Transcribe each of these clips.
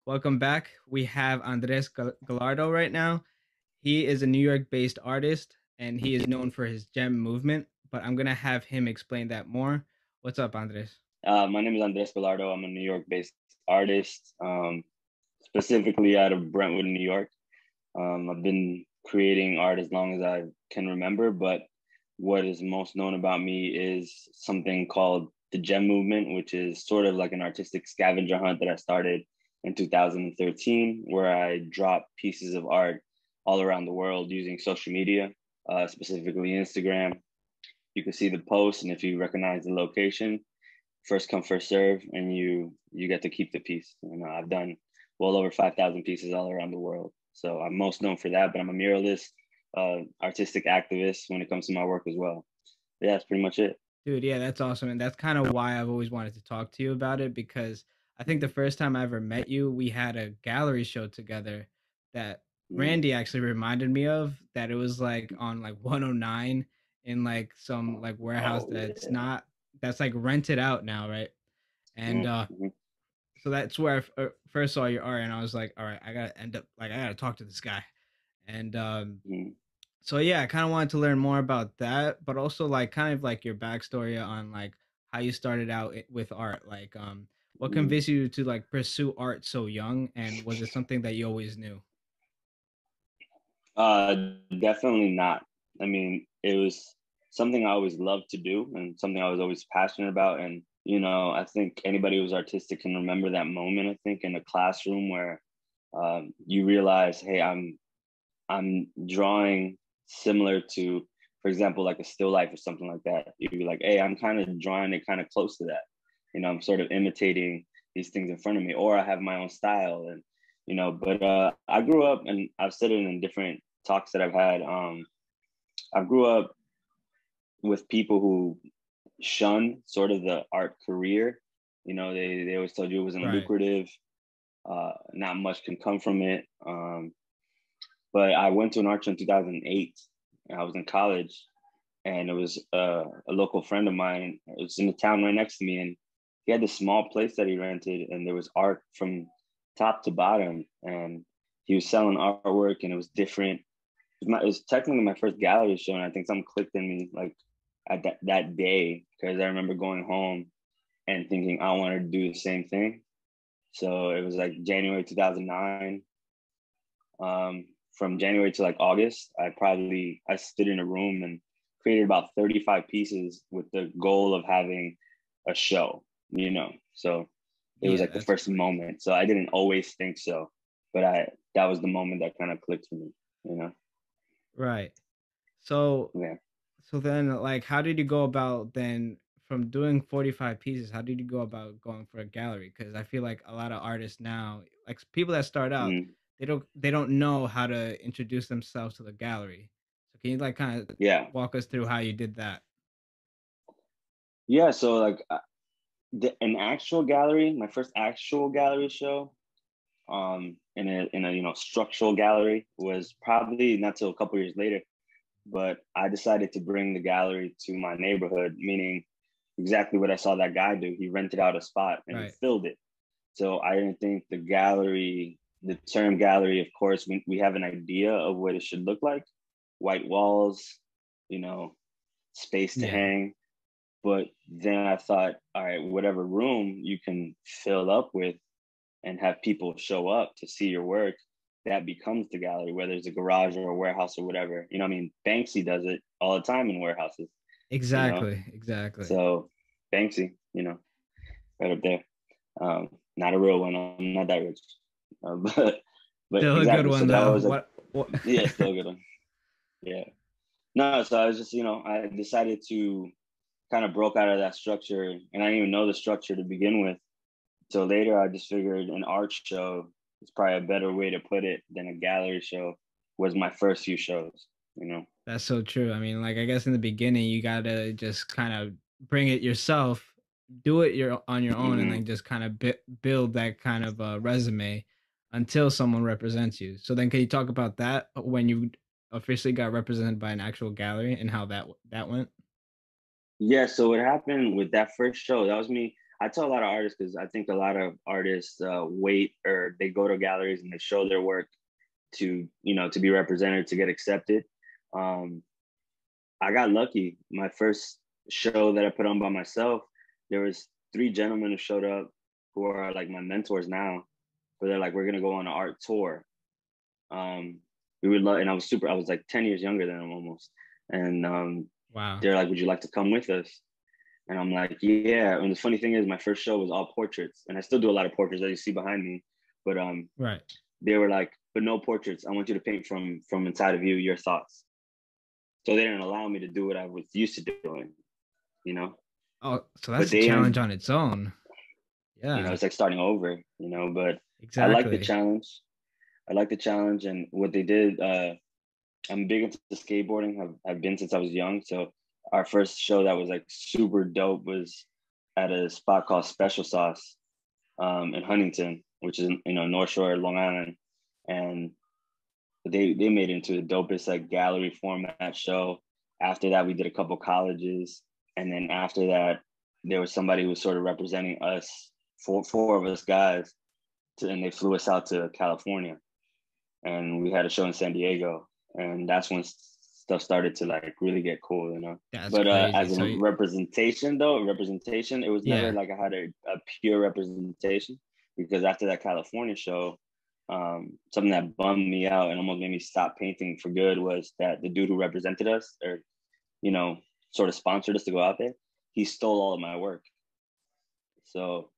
Welcome back. We have Andres Gallardo right now. He is a New York based artist and he is known for his gem movement, but I'm going to have him explain that more. What's up, Andres? My name is Andres Gallardo. I'm a New York-based artist, specifically out of Brentwood, New York. I've been creating art as long as I can remember, but what is most known about me is something called the gem movement, which is sort of like an artistic scavenger hunt that I started in 2013, where I drop pieces of art all around the world using social media, specifically Instagram. You can see the post, and if you recognize the location, first come first serve, and you get to keep the piece. I've done well over 5,000 pieces all around the world, so I'm most known for that, but I'm a muralist, artistic activist when it comes to my work as well. Yeah, that's pretty much it. Dude, yeah, that's awesome. And that's kind of why I've always wanted to talk to you about it because I think the first time I ever met you, we had a gallery show together that Mm. Randy actually reminded me of that it was like on like 109 in like some like warehouse Oh that's yeah. not that's like rented out now, right? And Mm-hmm. so that's where first saw your art and I was like, all right, I gotta talk to this guy. And Mm-hmm. so yeah, I kind of wanted to learn more about that, but also like kind of like your backstory on like how you started out with art. Like, what Mm-hmm. convinced you to like pursue art so young, and was it something that you always knew? Definitely not. I mean, it was something I always loved to do and something I was always passionate about. And, I think anybody who's artistic can remember that moment, I think, in a classroom where you realize, hey, I'm drawing similar to, for example, like a still life or something like that. You'd be like, hey, I'm kind of drawing it kind of close to that. I'm sort of imitating these things in front of me, or I have my own style. And, but I grew up, and I've said it in different talks that I've had. I grew up with people who shun sort of the art career. They always told you it wasn't Right. lucrative, not much can come from it. But I went to an art show in 2008. And I was in college, and it was a local friend of mine. It was in the town right next to me, and he had this small place that he rented, and there was art from top to bottom. And he was selling artwork, and it was different. It was technically my first gallery show, and I think something clicked in me like at that day, because I remember going home and thinking I wanted to do the same thing. So it was like January 2009. From January to like August, I stood in a room and created about 35 pieces with the goal of having a show. So it was Yeah, like the that's first crazy. moment. So I didn't always think so, but that was the moment that kind of clicked for me. Right. So Yeah. so then like how did you go about then from doing 45 pieces, how did you go about going for a gallery? Because I feel like a lot of artists now, like people that start out, Mm. they don't know how to introduce themselves to the gallery. So can you like kind of Yeah. walk us through how you did that? Yeah. So like an actual gallery, my first actual gallery show, in a structural gallery was probably not till a couple years later. But I decided to bring the gallery to my neighborhood, meaning exactly what I saw that guy do. He rented out a spot and he Right. filled it. So I didn't think the term gallery, of course, we have an idea of what it should look like: white walls, you know, space to Yeah. hang. But then I thought, all right, whatever room you can fill up with and have people show up to see your work, that becomes the gallery, whether it's a garage or a warehouse or whatever. I mean, Banksy does it all the time in warehouses, you know? Exactly. Exactly. So Banksy, right up there. Not a real one. I'm not that rich. But Still a good exactly. So one that though. was like, What yeah, still a good one. Yeah. No, so I was just, I decided to kind of broke out of that structure, and I didn't even know the structure to begin with. So later, I just figured an art show is probably a better way to put it than a gallery show. Was my first few shows. That's so true. I mean, like I guess in the beginning you gotta just kind of bring it yourself, do it your on your own, and Mm-hmm. then just kind of build that kind of resume until someone represents you. So then, can you talk about that when you officially got represented by an actual gallery and how that went? Yeah. So what happened with that first show? That was me. I tell a lot of artists because I think a lot of artists wait or they go to galleries and they show their work to to be represented to get accepted. Um, I got lucky. My first show that I put on by myself, there was three gentlemen who showed up who are like my mentors now. But they're like, we're gonna go on an art tour. Um, we would love, and I was like 10 years younger than them almost. And Wow. they're like, would you like to come with us? And I'm like, yeah. And the funny thing is, my first show was all portraits, and I still do a lot of portraits that you see behind me. But Right. they were like, but no portraits. I want you to paint from inside of you, your thoughts. So they didn't allow me to do what I was used to doing, you know. Oh, so But that's a they challenge didn't, on its own. Yeah, it's like starting over, But I like the exactly. challenge. I like the challenge, and what they did. I'm big into skateboarding. I've been since I was young. So our first show that was like super dope was at a spot called Special Sauce in Huntington, which is North Shore, Long Island, and they made it into the dopest like gallery format show. After that, we did a couple colleges, and then after that, there was somebody who was sort of representing us, four of us guys, and they flew us out to California, and we had a show in San Diego, and that's when stuff started to like really get cool. That's But crazy. as a So representation, it was never yeah. like I had a pure representation because after that California show, something that bummed me out and almost made me stop painting for good was that the dude who represented us or you know sort of sponsored us to go out there, he stole all of my work. So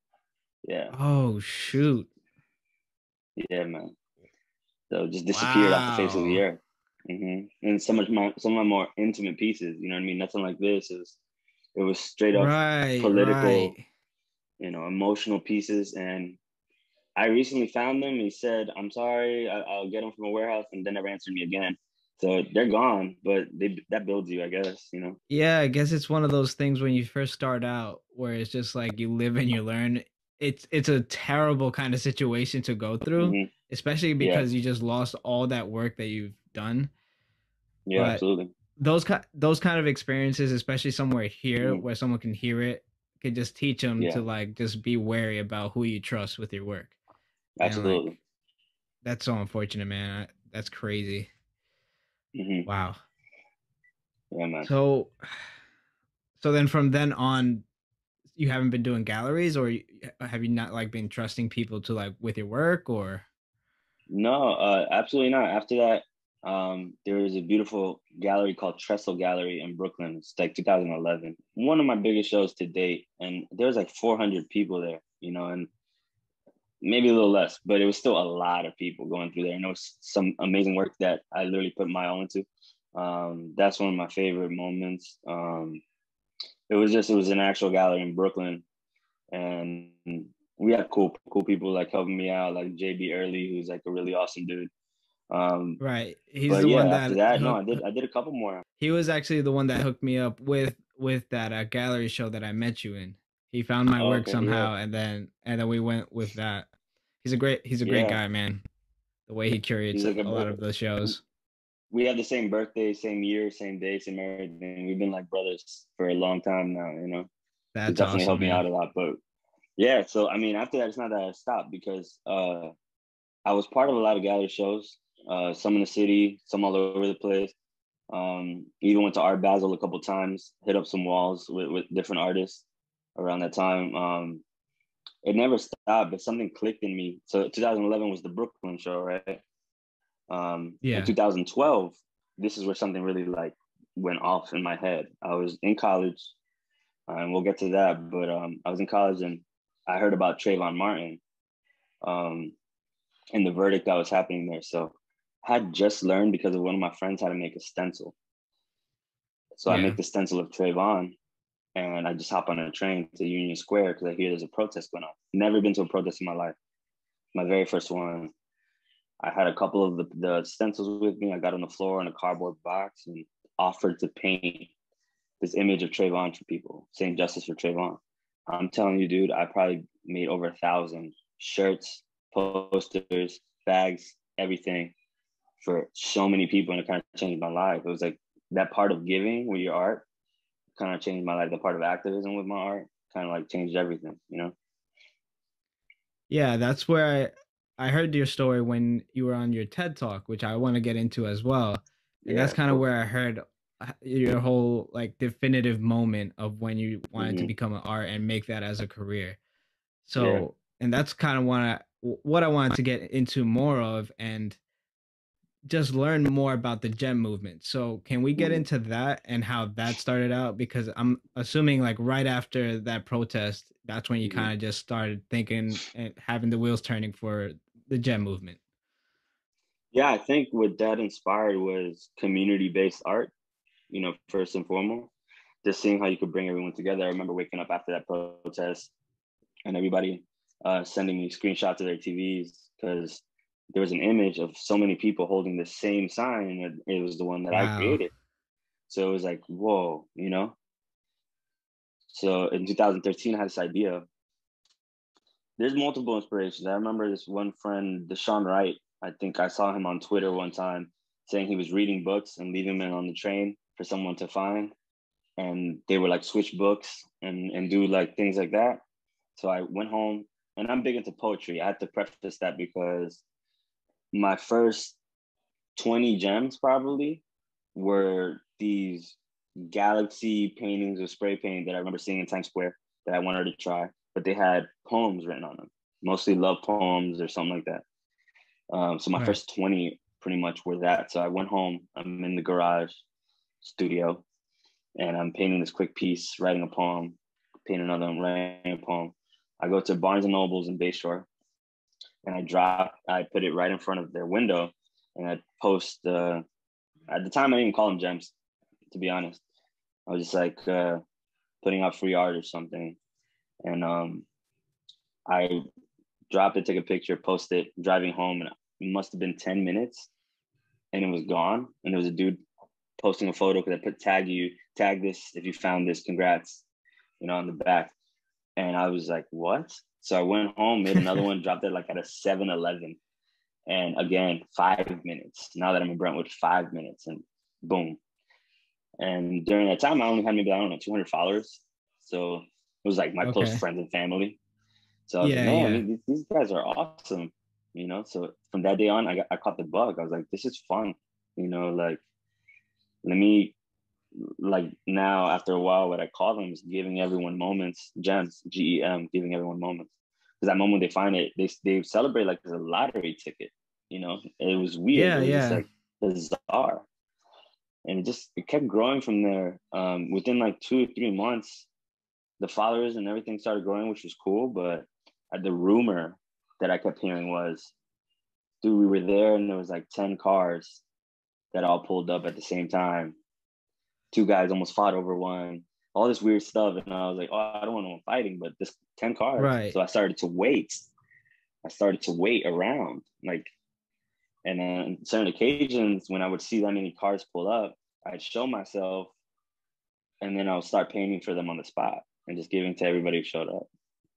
yeah, Oh shoot. yeah, man. So just disappeared off the face of the Wow. earth. And some of my more intimate pieces, you know what I mean? Nothing like this. It was straight up Right, political, right. emotional pieces. And I recently found them. He said, "I'm sorry, I'll get them from a warehouse," and then never answered me again. So they're gone, but that builds you, I guess. Yeah, I guess it's one of those things when you first start out where it's just like you live and you learn. It's a terrible kind of situation to go through, hmm especially Yeah, because you just lost all that work that you've done. yeah, But absolutely. those kind of experiences, especially somewhere here hmm where someone can hear it, could just teach them to Yeah, like just be wary about who you trust with your work. And like absolutely. that's so unfortunate, man. That's crazy. hmm Wow. Yeah, man. So so then from then on, you haven't been doing galleries, or have you not like been trusting people to like with your work, or No, absolutely not. After that, there was a beautiful gallery called Trestle Gallery in Brooklyn. It's like 2011. One of my biggest shows to date, and there was like 400 people there, and maybe a little less, but it was still a lot of people going through there. And it was some amazing work that I literally put my all into. That's one of my favorite moments. It was an actual gallery in Brooklyn, and we had cool people like helping me out, like JB Early, who's like a really awesome dude. Um, right? He's but the yeah, one after that that, no, hooked. I did a couple more. He was actually the one that hooked me up with that gallery show that I met you in. He found my Oh, work okay, yeah, somehow, and then we went with that. He's a great yeah. guy, man. The way he curates He's like a lot of the shows. we have the same birthday, same year, same day, same everything. We've been like brothers for a long time now. He's That's definitely awesome, helped me man. out a lot. But yeah, so I mean, after that, it's not that I stopped because I was part of a lot of gallery shows, some in the city, some all over the place. Even went to Art Basel a couple times, hit up some walls with different artists around that time. It never stopped, but something clicked in me. So 2011 was the Brooklyn show, right? In Yeah, 2012, this is where something really like went off in my head. I was in college, and we'll get to that. But I was in college, and I heard about Trayvon Martin um, and the verdict that was happening there. So I had just learned because of one of my friends how to make a stencil. So I yeah. make the stencil of Trayvon, and I just hop on a train to Union Square because I hear there's a protest going on. Never been to a protest in my life. My very first one. I had a couple of the stencils with me. I got on the floor in a cardboard box and offered to paint this image of Trayvon for people, saying justice for Trayvon. I'm telling you, dude, I probably made over 1,000 shirts, posters, bags, everything for so many people, and it kind of changed my life. It was like that part of giving with your art kind of changed my life. The part of activism with my art. kind of like changed everything, you know? Yeah, that's where I heard your story when you were on your TED Talk, which I want to get into as well. And Yeah, that's of kind of course. where I heard your whole like definitive moment of when you wanted to Hmm. become an art and make that as a career. Yeah. So, and that's kind of what I wanted to get into more of and just learn more about the gem movement. So, can we get Hmm. into that and how that started out? Because I'm assuming like right after that protest, that's when you Hmm. kind of just started thinking and having the wheels turning for the gem movement. Yeah, I think what that inspired was community-based art, you know, first and foremost. Just seeing how you could bring everyone together. I remember waking up after that protest and everybody sending me screenshots of their TVs because there was an image of so many people holding the same sign, and it was the one that I Wow. created. So it was like, whoa, you know? So in 2013, I had this idea. There's multiple inspirations. I remember this one friend, Deshaun Wright. I think I saw him on Twitter one time saying he was reading books and leaving them on the train for someone to find. And they would like switch books and do like things like that. So I went home and I'm big into poetry. I had to preface that because my first 20 gems probably were these galaxy paintings of spray paint that I remember seeing in Times Square that I wanted to try, but they had poems written on them, mostly love poems or something like that. So my Right. first 20 pretty much were that. So I went home, I'm in the garage studio, and I'm painting this quick piece, writing a poem, paint another one, writing a poem. I go to Barnes and Nobles in Bayshore, and I put it right in front of their window, and I post. At the time, I didn't even call them gems, to be honest. I was just like putting out free art or something, and I dropped it, took a picture, posted it, driving home, and it must have been 10 minutes, and it was gone. And there was a dude posting a photo because I put tag this if you found this, congrats, you know, on the back. And I was like, what? So I went home, made another one, dropped it like at a 7-Eleven. And again, 5 minutes. Now that I'm in Brentwood, 5 minutes and boom. And during that time, I only had maybe, I don't know, 200 followers. So it was like my close Okay. friends and family. So I was like, Yeah, man, yeah. these guys are awesome. You know, so from that day on, I caught the bug. I was like, this is fun. You know, like, let me, like now after a while, what I call them is giving everyone moments, gems, GEM, giving everyone moments. Because that moment they find it, they celebrate like it's a lottery ticket. You know, it was weird. Yeah, It was just yeah. like bizarre, and it kept growing from there. Within like 2 or 3 months, the followers and everything started growing, which was cool. But the rumor that I kept hearing was, dude, we were there and there was like 10 cars that all pulled up at the same time. Two guys almost fought over one, all this weird stuff. And I was like, oh, I don't want no one fighting, but this 10 cars. So Right. I started to wait. I started to wait around. Like, and then on certain occasions when I would see that many cars pull up, I'd show myself and then I'll start painting for them on the spot and just giving to everybody who showed up,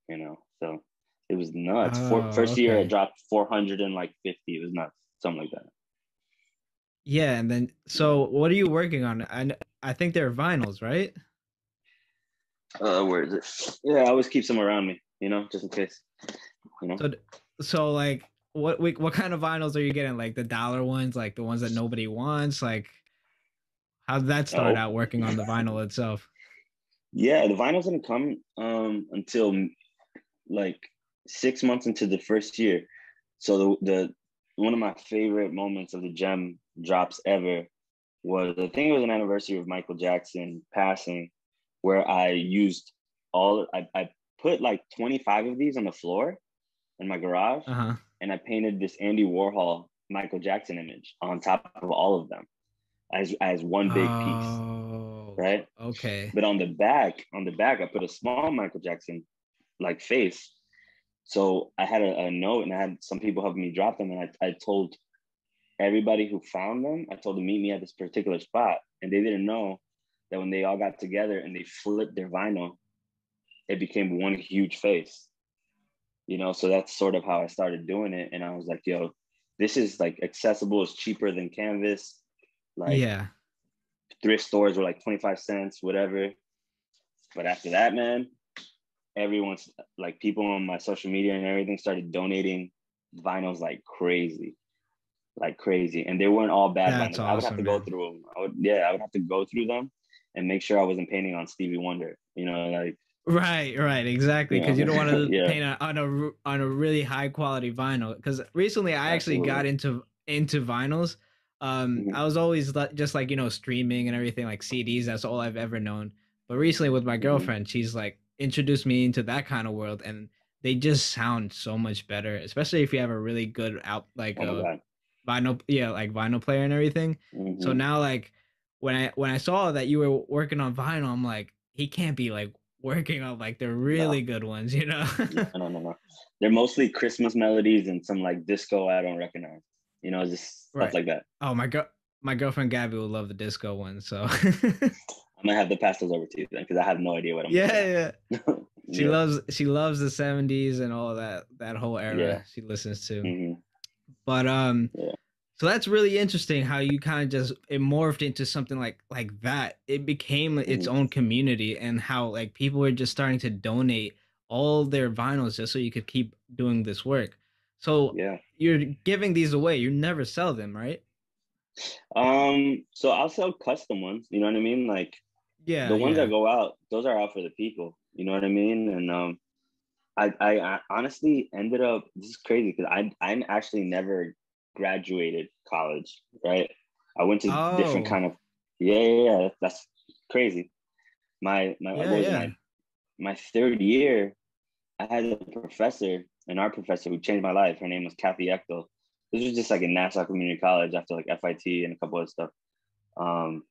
you know. So it was nuts. Oh, First year I okay. dropped 450. It was nuts, something like that. Yeah, and then Yeah. so what are you working on? I think they're vinyls, right? Where is it? Yeah, I always keep some around me, you know, just in case, you know. So so like what kind of vinyls are you getting? Like the dollar ones, like the ones that nobody wants? Like how did that start Oh, out working on the vinyl itself? yeah, the vinyls didn't come until like 6 months into the first year. So the one of my favorite moments of the gem drops ever was, I think it was an anniversary of Michael Jackson passing, where I used I put like 25 of these on the floor in my garage, Uh-huh. and I painted this Andy Warhol Michael Jackson image on top of all of them as one big piece, Oh, right? okay. But on the back, I put a small Michael Jackson like face. So I had a note, and I had some people helping me drop them, and I told everybody who found them, I told them meet me at this particular spot, and they didn't know that when they all got together and they flipped their vinyl, it became one huge face. You know, so that's sort of how I started doing it, and I was like, yo, this is like accessible, it's cheaper than canvas. Like Yeah. thrift stores were like 25 cents, whatever. But after that, man, everyone's like people on my social media and everything started donating vinyls like crazy, and they weren't all bad That's vinyls. I would have to awesome, go man. through them. I would have to go through them and make sure I wasn't painting on Stevie Wonder. Like Right, exactly. Because you don't want to yeah, paint on a really high quality vinyl. Because recently, I actually got absolutely. into vinyls. Hmm. I was always just like streaming and everything, like CDs. That's all I've ever known. But recently, with my Hmm. girlfriend, she's like introduced me into that kind of world, and they just sound so much better. Especially if you have a really good out like Oh my a god. vinyl, yeah, like vinyl player and everything. So Hmm. now, like when I saw that you were working on vinyl, I'm like, he can't be like working on like the really No, good ones, you know? no. They're mostly Christmas melodies and some like disco I don't recognize. Just stuff Right. like that. Oh my girlfriend Gabby will love the disco one. So I'm gonna have to pass those over to you then, because I have no idea what I'm missing yeah, out. yeah. Yeah, She loves the 70s and all that whole yeah. era she listens to. Hmm. But Yeah. so that's really interesting how you kind of just it morphed into something like that. It became its Hmm. own community and how like people were just starting to donate all their vinyls just so you could keep doing this work. So Yeah. you're giving these away. You never sell them, right? So I'll sell custom ones, you know what I mean? Like Yeah, the ones that yeah. go out, those are out for the people, you know what I mean? And I honestly ended up, this is crazy because I actually never graduated college, right? I went to different Oh, kind of, yeah, that's crazy. My what yeah, was it, yeah. my third year, I had a professor, an art professor who changed my life. Her name was Kathy Echtel. This was just like in Nassau Community College after like FIT and a couple of stuff. Um,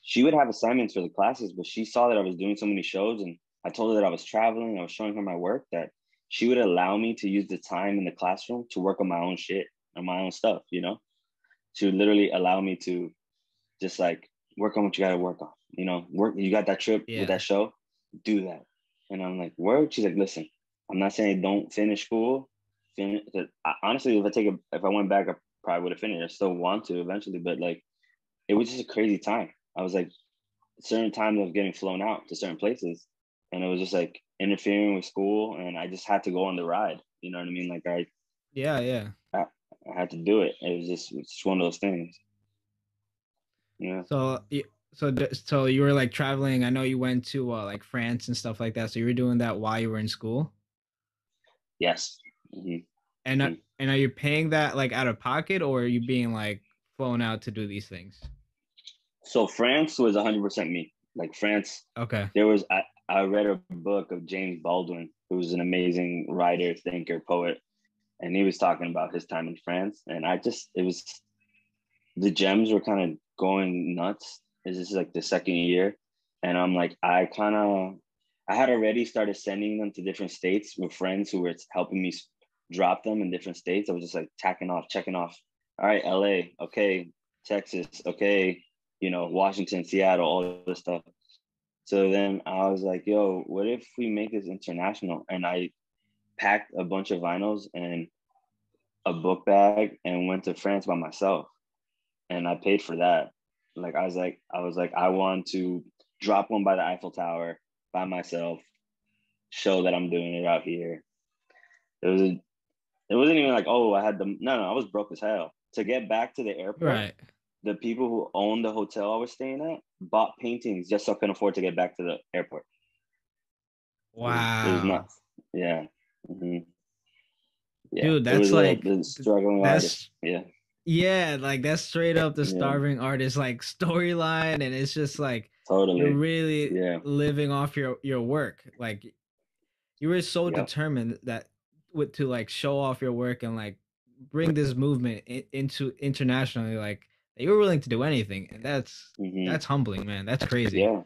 she would have assignments for the classes, but she saw that I was doing so many shows, and I told her that I was traveling. I was showing her my work, that she would allow me to use the time in the classroom to work on my own shit, on my own stuff. She would literally allow me to just like work on what you got to work on. Work. You got that trip with Yeah. that show, do that. And I'm like, work. She's like, listen, I'm not saying don't finish school. Honestly, if I went back, I probably would have finished. I still want to eventually, but like, it was just a crazy time. I was like, certain times I was getting flown out to certain places, and it was just like interfering with school, and I just had to go on the ride. You know what I mean? Like Yeah, yeah. I, I had to do it. It's just one of those things. Yeah. So so you were like traveling. I know you went to like France and stuff like that. So you were doing that while you were in school? Yes. Hmm. And are you paying that like out of pocket or are you being like flown out to do these things? So France was 100% me. Like France, Okay. there was I read a book of James Baldwin, who's an amazing writer, thinker, poet, and he was talking about his time in France, and it was the gems were kind of going nuts. This is like the second year, and I'm like, I had already started sending them to different states with friends who were helping me drop them in different states. I was just like tacking off, checking off. All right, LA, okay, Texas, okay, Washington, Seattle, all this stuff. So then I was like, yo, what if we make this international? And I packed a bunch of vinyls and a book bag and went to France by myself, and I paid for that. Like I want to drop one by the Eiffel Tower by myself, show that I'm doing it out here. It was it wasn't even like, oh, I had the no, I was broke as hell. To get back to the airport, Right. the people who owned the hotel I was staying at bought paintings just so I couldn't afford to get back to the airport. It was Wow. nuts. Yeah. Hmm. Yeah. Dude, It that's was like the struggling artist. that's Yeah. yeah, like that's straight up the Yeah. starving artist like storyline and it's just like you're Totally. really Yeah. living off your work. Like you were so Yep. determined that with to like show off your work and like bring this movement into internationally like that you were willing to do anything and Hmm. that's humbling, man. That's crazy. Yeah.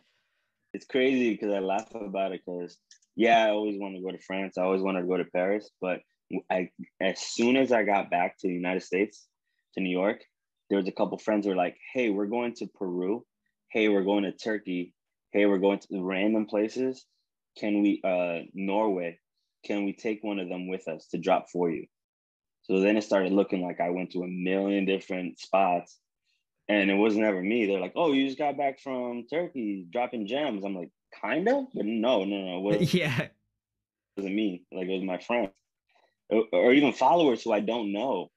It's crazy because I laugh about it because yeah, I always wanted to go to France. I always wanted to go to Paris, but I as soon as I got back to the United States, to New York, there was a couple friends who were like, "Hey, we're going to Peru. Hey, we're going to Turkey. Hey, we're going to random places. Can we Norway? Can we take one of them with us to drop for you?" So then it started looking like I went to a million different spots, And it was never me. They're like, "Oh, you just got back from Turkey, dropping gems." I'm like, "Kind of," but no, no, no, it Yeah. wasn't me. Like it was my friends, or even followers who I don't know,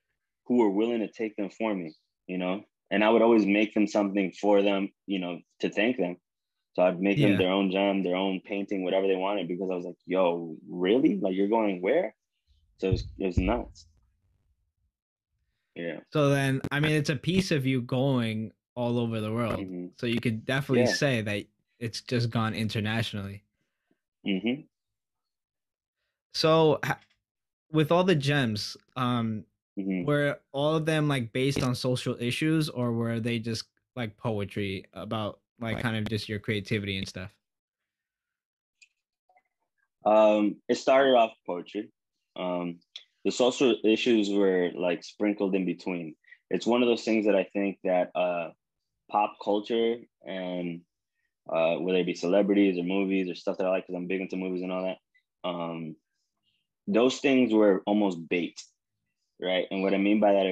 who were willing to take them for me. You know, and I would always make them something for them. You know, to thank them. So I'd make them Yeah. their own gem, their own painting, whatever they wanted, because I was like, "Yo, really? Like you're going where?" So it was nuts. Yeah. So then, I mean, it's a piece of you going all over the world. Hmm. So you could definitely Yeah. say that it's just gone internationally. Hmm. So with all the gems, Hmm. were all of them like based on social issues, or were they just like poetry about like kind of just your creativity and stuff? It started off poetry. Um, the social issues were like sprinkled in between. It's one of those things that I think that pop culture and whether it be celebrities or movies or stuff that I like, because I'm big into movies and all that. Um, those things were almost bait, right? And what I mean by that,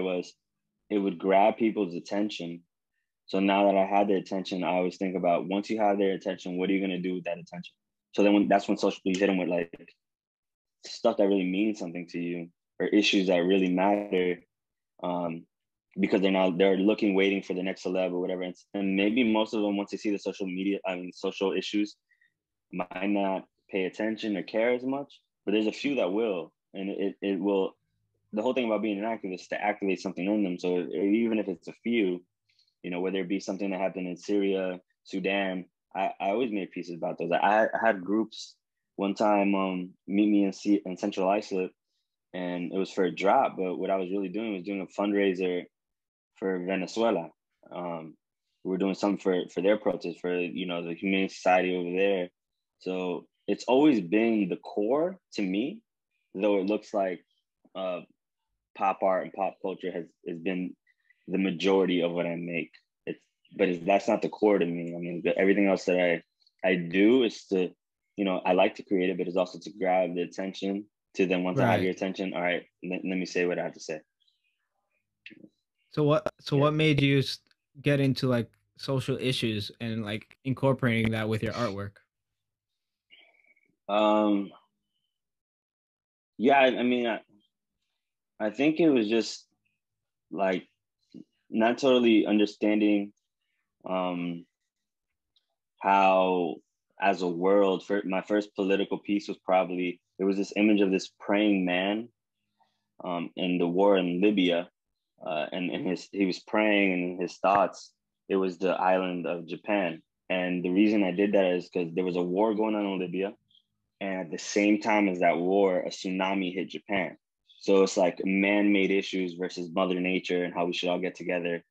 it would grab people's attention. So now that I had their attention, I always think about once you have their attention, what are you going to do with that attention? So then that's when social you hit them with like stuff that really means something to you or issues that really matter, um, because they're looking, waiting for the next celeb or whatever. And maybe most of them, once they see the social media, I mean, social issues, might not pay attention or care as much. But there's a few that will, and it will. The whole thing about being an activist is to activate something in them. So even if it's a few, whether it be something that happened in Syria, Sudan, I always made pieces about those. I had groups one time meet me in Central Islip, and it was for a drop. But what I was really doing was doing a fundraiser for Venezuela. Um, we were doing something for their protest, for the Humane Society over there. So it's always been the core to me, though it looks like uh, pop art and pop culture has been the majority of what I make. It's that's not the core to me. I mean, everything else that I do is to, I like to create it, but it's also to grab the attention. To then once I have your Right. attention, all right, let me say what I have to say. So Yeah. what made you get into like social issues and like incorporating that with your artwork? Um. Yeah. I mean, I think it was just like not totally understanding um how as a world for my first political piece was probably there was this image of this praying man in the war in Libya, and he was praying and his thoughts. It was the island of Japan, and the reason I did that is because there was a war going on in Libya, and at the same time as that war, a tsunami hit Japan. So it's like man-made issues versus Mother Nature, and how we should all get together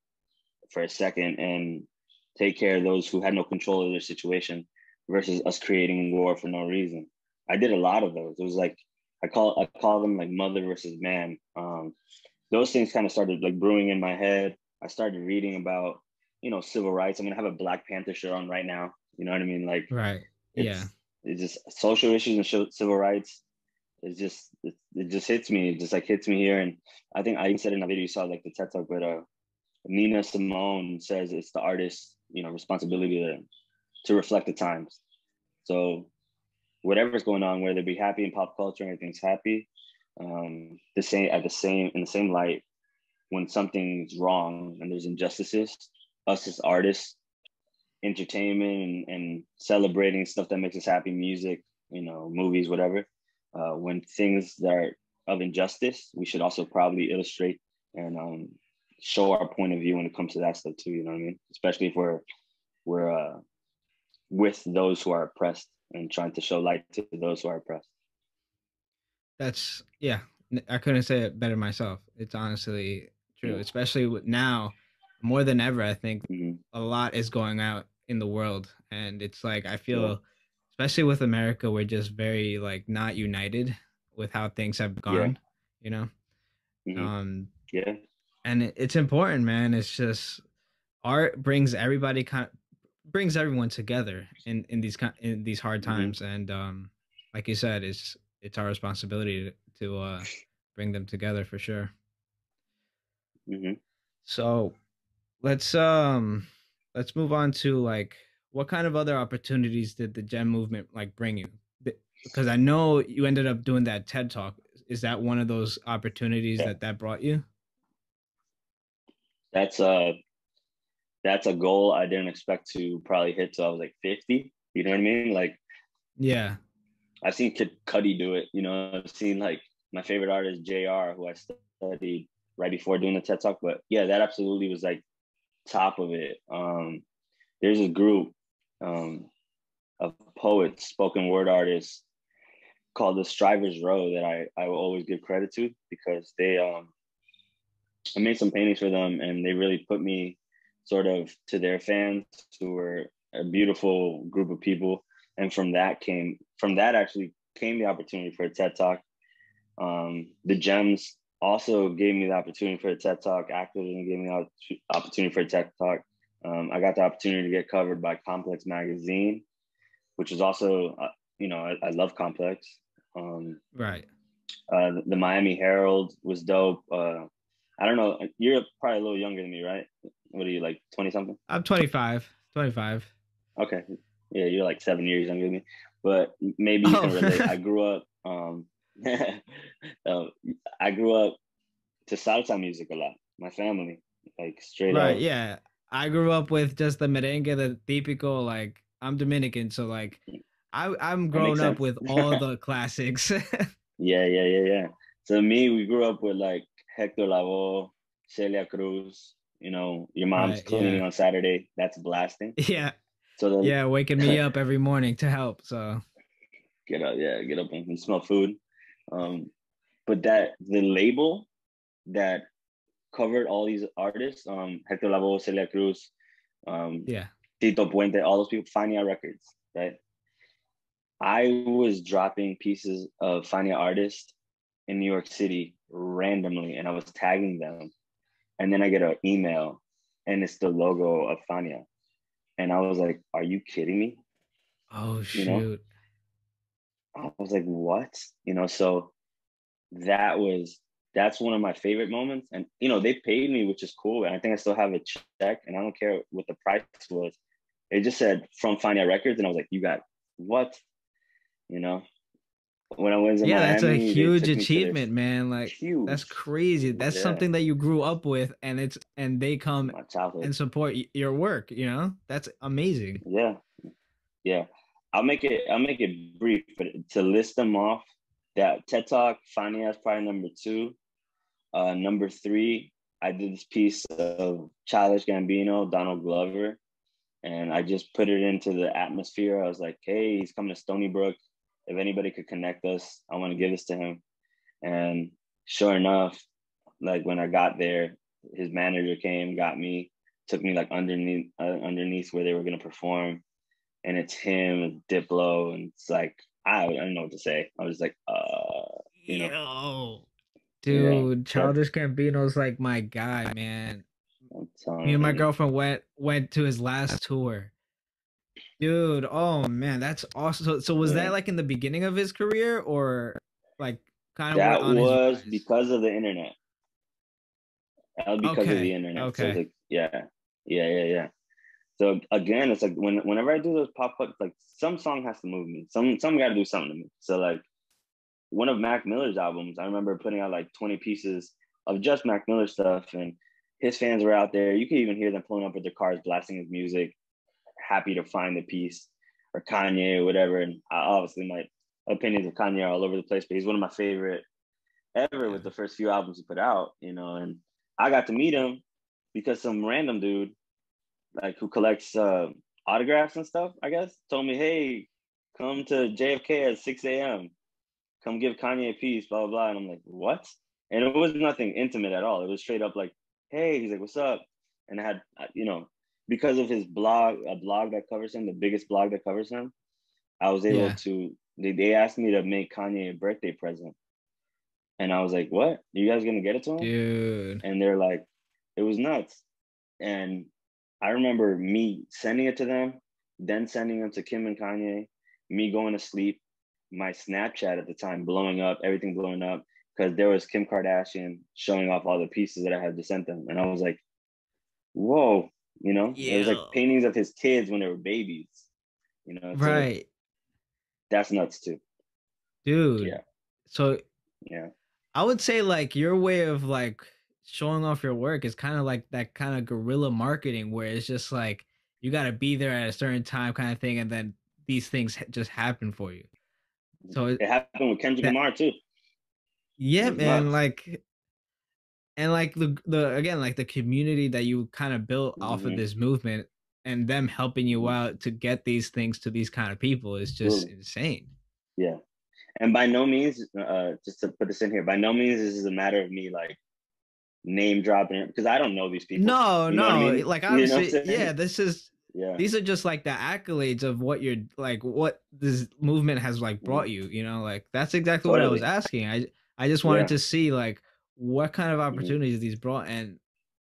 for a second and take care of those who had no control of their situation versus us creating war for no reason. I did a lot of those. It was like I call them like mother versus man. Those things kind of started like brewing in my head. I started reading about civil rights. I mean, I have a Black Panther shirt on right now. You know what I mean? Like Right. Yeah. it's just social issues and civil rights. It just hits me. It just like hits me here. And I think I even said in a video you saw like the TED talk, but Nina Simone says it's the artist's responsibility to reflect the times. So whatever's going on, whether it be happy in pop culture, and everything's happy, in the same light, when something's wrong and there's injustices, us as artists, entertainment and celebrating stuff that makes us happy, music, movies, whatever. When things that are of injustice, we should also probably illustrate and show our point of view when it comes to that stuff too. You know what I mean? Especially if we're with those who are oppressed and trying to show light to those who are oppressed. That's yeah. I couldn't say it better myself. It's honestly true, Yeah. especially with now more than ever. I think Mm-hmm. a lot is going out in the world, and it's like I Yeah. feel, especially with America, we're just very like not united with how things have Yeah. gone. You know, Mm-hmm. um, Yeah. and it's important, man. It's just art brings everybody brings everyone together in in these hard Mm-hmm. times, and like you said, it's our responsibility to bring them together for sure. Mm-hmm. So let's um let's move on to like what kind of other opportunities did the Gem movement like bring you? Because I know you ended up doing that TED talk. Is that one of those opportunities Yeah, that brought you? that's a goal I didn't expect to probably hit till I was like 50. You know what I mean? Like Yeah. I've seen Kid Cudi do it. You know, I've seen like my favorite artist JR, who I studied right before doing the TED Talk. But yeah, that absolutely was like top of it. There's a group um, of poets, spoken word artists called the Strivers Row that I will always give credit to because I made some paintings for them and they really put me sort of to their fans who were a beautiful group of people. And from that actually came the opportunity for a TED Talk. The Gems also gave me the opportunity for a TED Talk. Activism gave me the opportunity for a TED Talk. I got the opportunity to get covered by Complex Magazine, which is also, I love Complex. Um, Right. the Miami Herald was dope. I don't know. You're probably a little younger than me, right? What are you, like 20 something? I'm 25. 25. Okay. Yeah, you're like 7 years younger than me, but maybe you can relate. Oh. Uh, I grew up to salsa music a lot. My family, like straight Right, up. yeah. I grew up with just the merengue, the típico, like I'm Dominican, so like I'm That grown makes up sense. with all the classics. Yeah. So me, we grew up with like Hector Lavoe, Celia Cruz. You know, your mom's Right, cleaning yeah. on Saturday. That's blasting. Yeah. So Yeah, waking me then up every morning to help. So, get up and smell food. Um, but that the label that covered all these artists, Hector Lavoe, Celia Cruz, um, yeah. Tito Puente, all those people, Fania Records, right? I was dropping pieces of Fania artists in New York City randomly, and I was tagging them, and then I get an email, and it's the logo of Fania, and I was like, "Are you kidding me?" Oh You know, shoot. I was like, "What?" You know, so that was that's one of my favorite moments. And they paid me, which is cool. And I think I still have a check, and I don't care what the price was. It just said from Fania Records, and I was like, "You got what?" You know. When I was in Yeah, that's a Miami, they huge took me to their achievement, man. Like that's huge, crazy. That's yeah, something that you grew up with and they come my childhood. and support your work, you know? That's amazing. Yeah, yeah. I'll make it brief, but to list them off, that TED Talk, Fania is probably number two. Number three, I did this piece of Childish Gambino, Donald Glover, and I just put it into the atmosphere. I was like, "Hey, he's coming to Stony Brook. If anybody could connect us, I want to give this to him." And sure enough, like when I got there, his manager came, got me, took me like underneath where they were gonna perform, and it's him, Diplo, and it's like I don't know what to say. I was like, you know, Yo. yeah, Dude, that Childish Gambino's like my guy, man. I'm Me and my telling you, girlfriend went to his last tour. Dude, oh man, that's awesome. So was that yeah. like in the beginning of his career or like kind of That on his was rise? because of the internet. That was because of the Okay, internet. So it's okay. like, yeah. So again, it's like whenever I do those pop ups, like some song has to move me. Some got to do something to me. So like one of Mac Miller's albums, I remember putting out like 20 pieces of just Mac Miller stuff, and his fans were out there. You could even hear them pulling up with their cars, blasting his music, happy to find the piece, or Kanye or whatever. And obviously my opinions of Kanye are all over the place, but he's one of my favorite ever with Yeah. the first few albums he put out, and I got to meet him because some random dude like who collects autographs and stuff, I guess, told me, "Hey, come to JFK at 6 a.m. Come give Kanye a piece, blah, blah, blah." And I'm like, "What?" And it was nothing intimate at all. It was straight up like, "Hey," he's like, "What's up?" And I had, because of his blog, a blog that covers him, the biggest blog that covers him, I was able Yeah. to, they asked me to make Kanye a birthday present. And I was like, "What? Are you guys going to get it to him?" Dude. And they're like, "It was nuts." And I remember me sending it to them, then sending them to Kim and Kanye, me going to sleep, my Snapchat at the time blowing up, everything blowing up, because there was Kim Kardashian showing off all the pieces that I had to send them. And I was like, whoa, it was like Yeah. paintings of his kids when they were babies. It's like Right. that's nuts too. Dude. Yeah, So yeah, I would say like your way of like showing off your work is kind of like that kind of guerrilla marketing where it's just like you got to be there at a certain time kind of thing and then these things just happen for you. So it happened with Kendrick that Lamar too. It yeah, was man, nuts. like and like the again like the community that you kind of built off of Hmm. this movement and them helping you Hmm. out to get these things to these kind of people is just Absolutely. insane. Yeah, and by no means, just to put this in here, by no means this is a matter of me like name dropping it because I don't know these people. No, You know what I no. mean? Like You know what obviously, I'm yeah, saying? this is Yeah. these are just like the accolades of what you're like what this movement has like Hmm. brought you, like that's exactly what I was Totally. asking. I just wanted Yeah. to see like what kind of Hmm. opportunities these brought and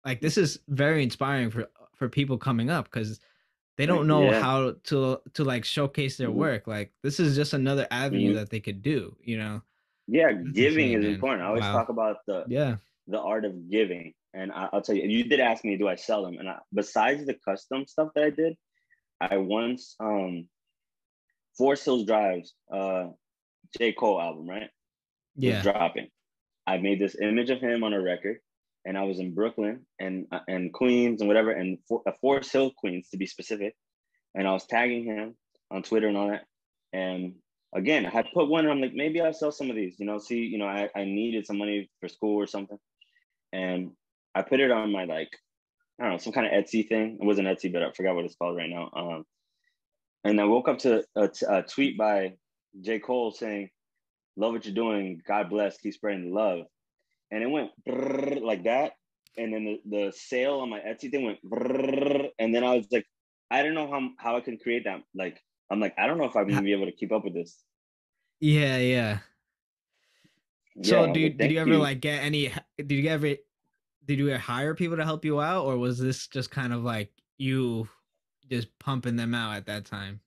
like this is very inspiring for people coming up because they don't know Yeah. how to like showcase their Hmm. work. Like this is just another avenue Hmm. that they could do. Yeah. That's Giving insane, is man. important. I always Wow. talk about Yeah. the art of giving, and I'll tell you. You did ask me, do I sell them? And besides the custom stuff that I did, I once Forest Hills Drive's J Cole album, right, was Yeah. dropping. I made this image of him on a record, and I was in Brooklyn and Queens and whatever, and Forest Hill, Queens to be specific. And I was tagging him on Twitter and all that. And again, I had put one. And I'm like, maybe I'll sell some of these. See, I needed some money for school or something, and I put it on my like I don't know some kind of Etsy thing. It wasn't Etsy, but I forgot what it's called right now. And I woke up to a tweet by J. Cole saying, "Love what you're doing. God bless. Keep spreading the love." And it went like that. And then the sale on my Etsy thing went, and then I was like, I don't know how I can create that. Like, I'm like, I don't know if I'm gonna be able to keep up with this. Yeah, yeah. Yeah, So and I was like, did thank you ever you. like get any did you hire people to help you out or was this just kind of like you just pumping them out at that time?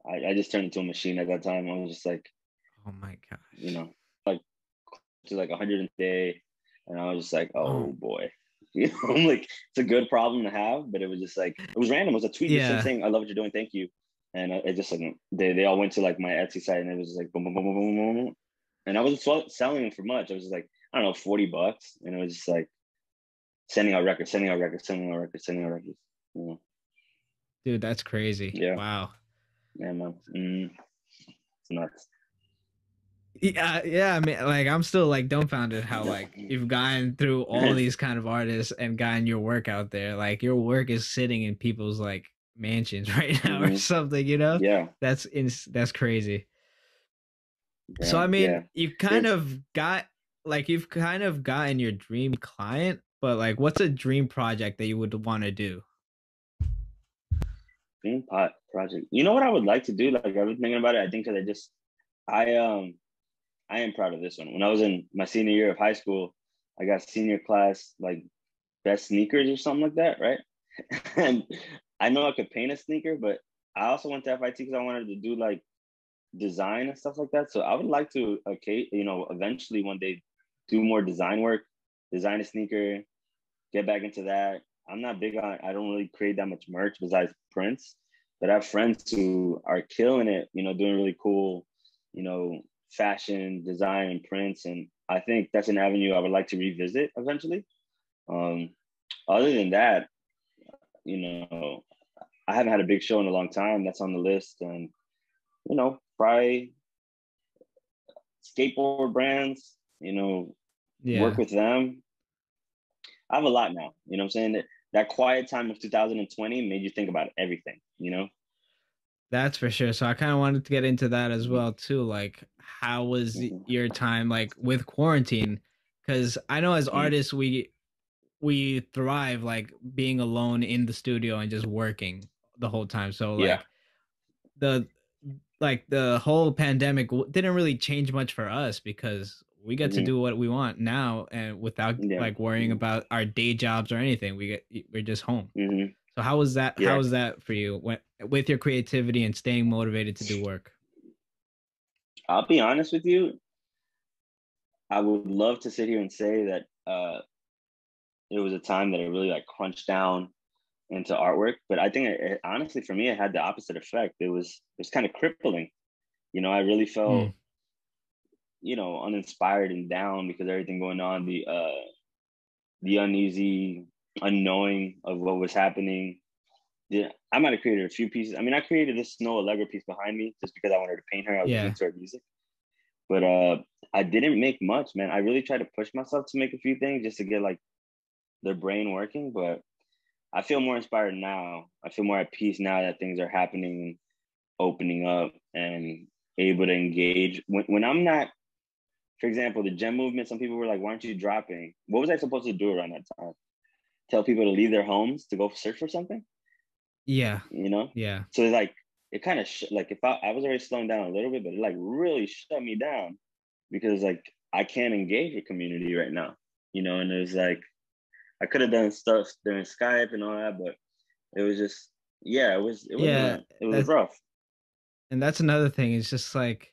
I just turned into a machine at that time. I was just like, Oh my you gosh. know, like to like 100 a day, and I was just like, Oh, oh boy. I'm like, it's a good problem to have, but it was just like it was random. It was a tweet just yeah. saying, "I love what you're doing, thank you," and it just like they all went to like my Etsy site, and it was just like boom, boom, boom, boom, boom, boom, boom. And I wasn't selling them for much. I was just like, I don't know, $40, and it was just like sending out records, sending out records, sending out records, sending out records. Dude, that's crazy. Yeah, Wow. yeah, man, it's nuts. Yeah, yeah, I mean like I'm still like dumbfounded how like you've gotten through all these kind of artists and gotten your work out there. Like your work is sitting in people's like mansions right now or Hmm. something. Yeah, That's crazy. So yeah, I mean, yeah. There's you've kind of gotten your dream client, but like what's a dream project that you would want to do? Green Pot Project. You know what I would like to do? Like I've been thinking about it. I think because I am proud of this one. When I was in my senior year of high school, I got senior class like best sneakers or something like that, right? And I know I could paint a sneaker, but I also went to FIT because I wanted to do like design and stuff like that. So I would like to, okay, eventually one day do more design work, design a sneaker, get back into that. I'm not big on. I don't really create that much merch besides prints, but I have friends who are killing it. Doing really cool, fashion design and prints, and I think that's an avenue I would like to revisit eventually. Um, Other than that, you know, I haven't had a big show in a long time. That's on the list, and probably skateboard brands. Work Yeah, with them. I have a lot now. What I'm saying? That quiet time of 2020 made you think about everything. that's for sure. So I kind of wanted to get into that as Mm-hmm. well too. Like, how was Mm-hmm. your time like with quarantine? Because I know as Mm-hmm. artists we thrive like being alone in the studio and just working the whole time. So Yeah. the the whole pandemic didn't really change much for us because we get to Mm-hmm. do what we want now and without Yeah. like worrying Mm-hmm. about our day jobs or anything. We're just home. Mm-hmm. So how was that? How Yeah. was that for you with your creativity and staying motivated to do work? I'll be honest with you. I would love to sit here and say that it was a time that I really like crunched down into artwork. But I think honestly, for me, it had the opposite effect. It was kind of crippling. I really Mm, felt uninspired and down because everything going on, the uneasy unknowing of what was happening. Yeah, I might have created a few pieces. I mean, I created this Snow Allegra piece behind me just because I wanted to paint her. I was listening yeah. to her music, but I didn't make much, man. I really tried to push myself to make a few things just to get like their brain working. But I feel more inspired now. I feel more at peace now that things are happening, opening up, and able to engage. When I'm not, for example, the gem movement. Some people were like, "Why aren't you dropping?" What was I supposed to do around that time? Tell people to leave their homes to go search for something? Yeah. you know? Yeah. So like it kind of like if I was already slowing down a little bit, but it like really shut me down because like I can't engage with community right now, and it was like I could have done stuff during Skype and all that, but it was just yeah, Yeah. it was That's rough. and that's another thing. It's just like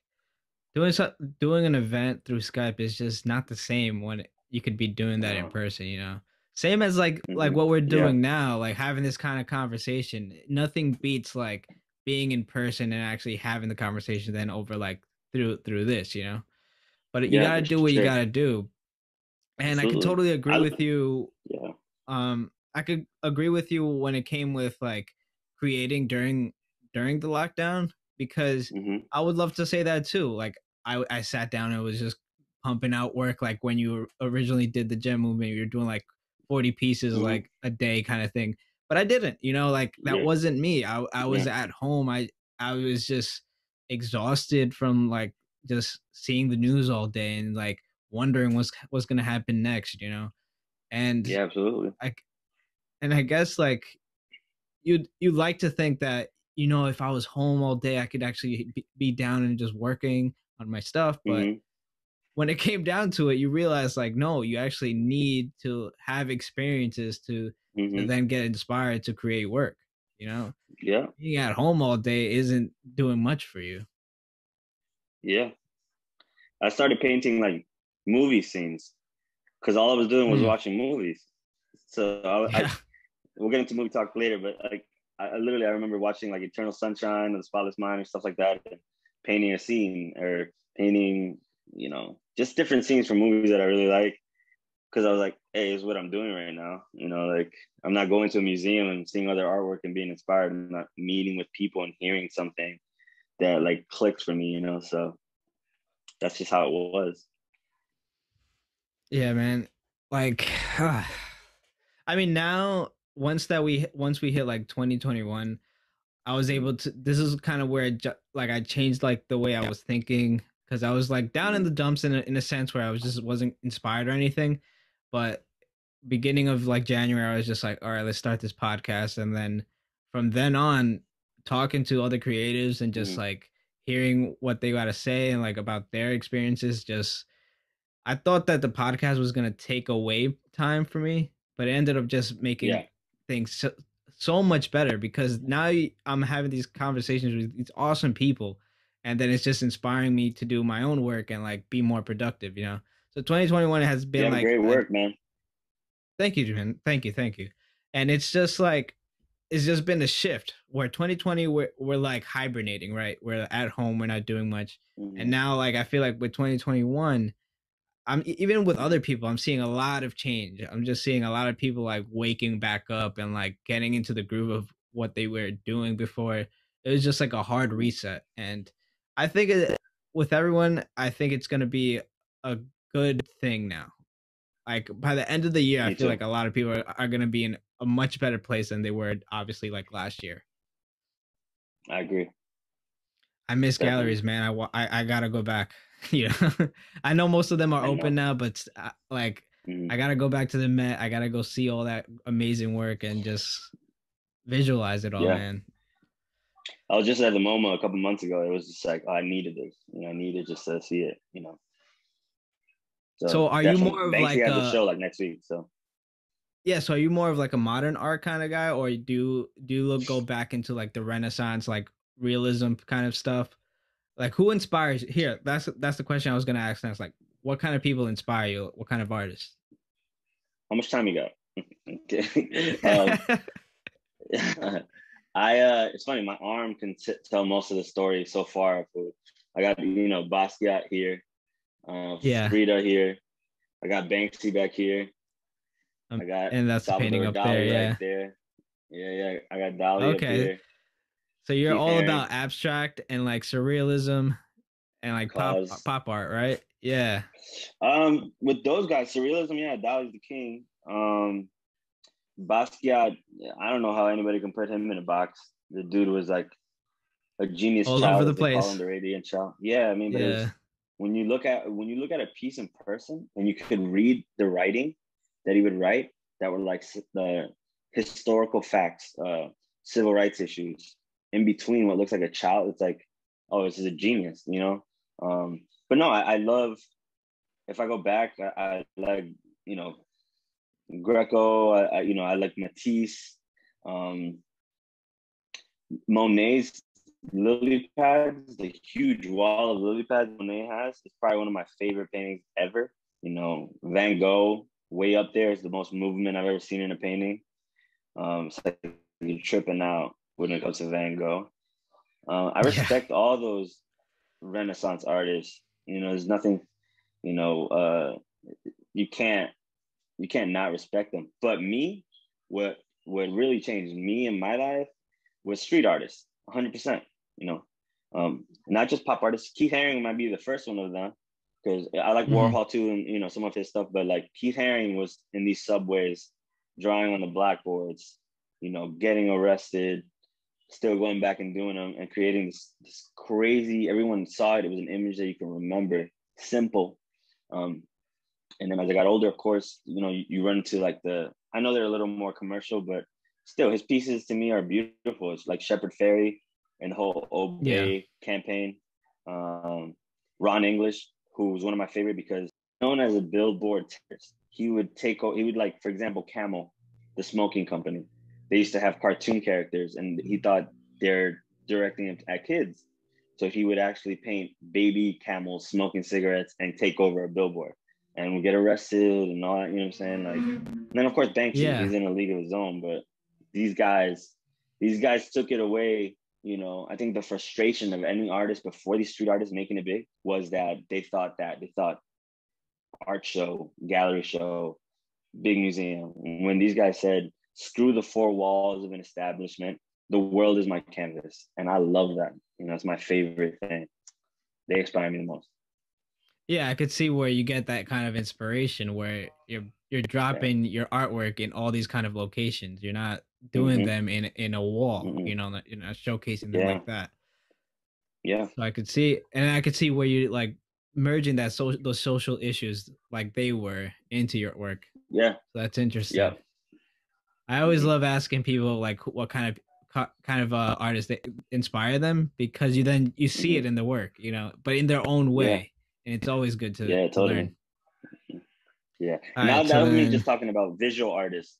doing an event through Skype is just not the same when you could be doing that in No. person. Same as like Mm-hmm. what we're Yeah. doing now, like having this kind of conversation. Nothing beats like being in person and actually having the conversation then over like through this. But you Yeah, got to for do what you sure. got to do. And I can Absolutely. totally agree I with you. Yeah. I could agree with you when it came with like creating during the lockdown because Mm-hmm. I would love to say that too. Like I sat down and was just pumping out work like when you originally did the gem movement, you're doing like 40 pieces Mm-hmm. like a day kind of thing. But I didn't, like that Yeah. wasn't me. I was Yeah. at home. I was just exhausted from like just seeing the news all day and like wondering what's gonna happen next. And Yeah, absolutely. I and I guess like you'd like to think that if I was home all day, I could actually be down and just working on my stuff. But Mm-hmm. when it came down to it, you realize like no, you actually need to have experiences to Mm-hmm. then get inspired to create work. You know, Yeah. being at home all day isn't doing much for you. Yeah. I started painting like movie scenes because all I was doing was Mm, watching movies. So I yeah, we'll get into movie talk later, but like I remember watching like Eternal Sunshine and The Spotless Mind and stuff like that, and painting a scene or painting, just different scenes from movies that I really like. Because I was like, hey, this is what I'm doing right now. Like I'm not going to a museum and seeing other artwork and being inspired. I'm not meeting with people and hearing something that like clicks for me. So that's just how it was. yeah, man. Like, I mean, now once we hit like 2021, I was Mm-hmm. able to. This is kind of where like I changed like the way I was thinking because I was like down in Mm-hmm. the dumps in a sense where I was just wasn't inspired or anything. But beginning of like January, I was just like, all right, let's start this podcast, and then from then on, talking to other creatives and just Mm-hmm. like hearing what they got to say and like about their experiences, just I thought that the podcast was gonna take away time for me, but it ended up just making Yeah. things so much better because now I'm having these conversations with these awesome people, and then it's just inspiring me to do my own work and like be more productive. So 2021 has You been have like great a work, man. thank you, man, thank you, and it's just like it's just been a shift where 2020 we're like hibernating, right? We're at home, we're not doing much, and Mm-hmm. now like I feel like with 2021 even with other people, I'm seeing a lot of change. I'm just seeing a lot of people like waking back up and like getting into the groove of what they were doing before. It was just like a hard Mm-hmm. reset. And I think with everyone, I think it's going to be a good thing now. Like by the end of the year, I Me feel too. like a lot of people are going to be in a much better place than they were obviously like last year. I agree. I miss Definitely. galleries, man. I gotta go back. You know, I know most of them are I open know. now, but like Mm-hmm. I gotta go back to the Met. I gotta go see all that amazing work and just visualize it all, Yeah. man. I was just at the MoMA a couple months ago. It was just like, oh, I needed this. I needed just to see it. So So are you definitely. more of Banksy like has a a show like next week. So yeah? So are you more of like a modern art kind of guy, or do you go back into like the Renaissance, like realism kind of stuff? Like who inspires here? That's the question I was gonna ask next. Like what kind of people inspire you? What kind of artists? how much time you got? Okay. It's funny. My arm can tell most of the story so far. I got Basquiat here, Yeah. Frida here. I got Banksy back here. Um, I got and that's the painting Salvador up there. Dali right Yeah. there. Yeah, yeah. I got Dali up Okay. here. So you're Keith all Haring, about abstract and like surrealism and like cause pop art, right? Yeah. with those guys, surrealism, yeah, Dali's the king. Basquiat, I don't know how anybody can put him in a box. The dude was like a genius All over child, the as they call him, place. the radiant child. Yeah, I mean, but it Yeah. was when you look at a piece in person and you could read the writing that he would write that were like the historical facts, civil rights issues in between what looks like a child. It's like, oh, this is a genius. But no, I love. If I go back, I like you know Greco. I like Matisse. Um, Monet's lily pads, the huge wall of lily pads Monet has, is probably one of my favorite paintings ever. Van Gogh, way up there, is the most movement I've ever seen in a painting. It's like you're tripping out when it comes to Van Gogh. I Yeah. respect all those Renaissance artists. There's nothing, you know, uh, you can't you can't not respect them. But me, what really changed me in my life was street artists, 100%. You know, not just pop artists. Keith Haring might be the first one of them because I like Hmm. Warhol too, and some of his stuff. But like Keith Haring was in these subways, drawing on the blackboards, getting arrested, still going back and doing them and creating this crazy. Everyone saw it. It was an image that you can remember, simple. Um, and then as I got older, of course, you run into like I know they're a little more commercial, but still his pieces to me are beautiful. It's like Shepherd Ferry and the whole Yeah. Obey campaign. Um, Ron English, who was one of my favorite because known as a billboard terrorist, he would like, for example, Camel, the smoking company. They used to have cartoon characters and he thought they're directing it at kids. So he would actually paint baby camels smoking cigarettes and take over a billboard and we get arrested and all that, you know what I'm saying? Like, and then of course Banksy, Yeah. he's in a league of his own, but these guys, these guys took it away. I think the frustration of any artist before these street artists making it big was that they thought art show, gallery show, big museum. When these guys said, screw the four walls of an establishment, the world is my canvas. And I love that. It's my favorite thing. They inspire me the most. Yeah, I could see where you get that kind of inspiration where you're Yeah. dropping your artwork in all these kind of locations. You're not doing Mm-hmm. them in a wall, Mm-hmm. you're not showcasing them Yeah. like that. Yeah. So I could see where you like merging those social issues like they were into your work. Yeah. So that's Yeah. interesting. I always Mm-hmm. love asking people like what kind of artists that inspire them because you see it Mm-hmm. in the work, but in their own Yeah. way, and it's always good Yeah. to learn. Totally. Yeah. All Now right, so that was me then just talking about visual artists.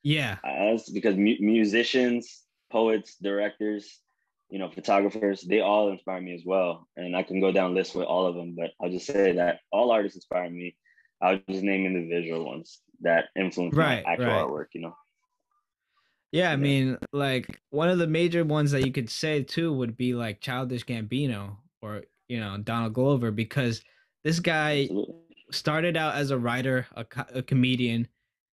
yeah, As because musicians, poets, directors, photographers, they all inspire me as well. And I can go down lists with all of them, but I'll just say that all artists inspire me. I'll just name individual ones that influence my right, actual right. artwork. Yeah, I Yeah. mean, like one of the major ones that you could say too would be like Childish Gambino or Donald Glover because this guy Absolutely. started out as a writer, a comedian,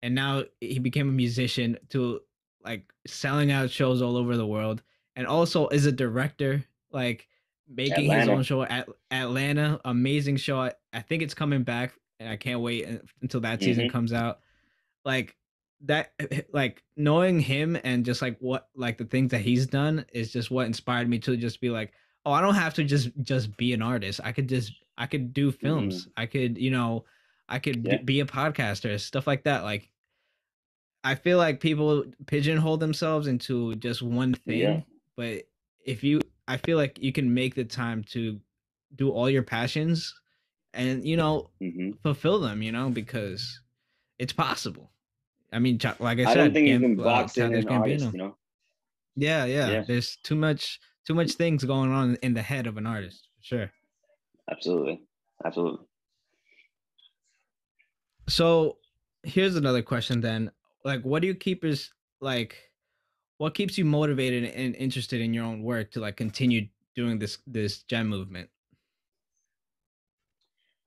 and now he became a musician to like selling out shows all over the world, and also is a director, like making his own Atlanta. show at Atlanta, amazing show. I think it's coming back, and I can't wait until that season Mm-hmm. comes out. Like that, like knowing him and just like what like the things that he's done is just what inspired me to just be like, oh, I don't have to just be an artist. I could do films. Mm-hmm. I could I could Yeah. be a podcaster, stuff like that. Like I feel like people pigeonhole themselves into just one Yeah. thing, but if you I feel like you can make the time to do all your passions and Mm-hmm. fulfill them, because it's possible. I mean, like I I don't said, think you can box in Childish an artist, Gambino. Yeah, yeah. Yeah. There's too much things going on in the head of an artist, for sure. Absolutely. Absolutely. So here's another question then. like what do you keep is like what keeps you motivated and interested in your own work to like continue doing this gem movement?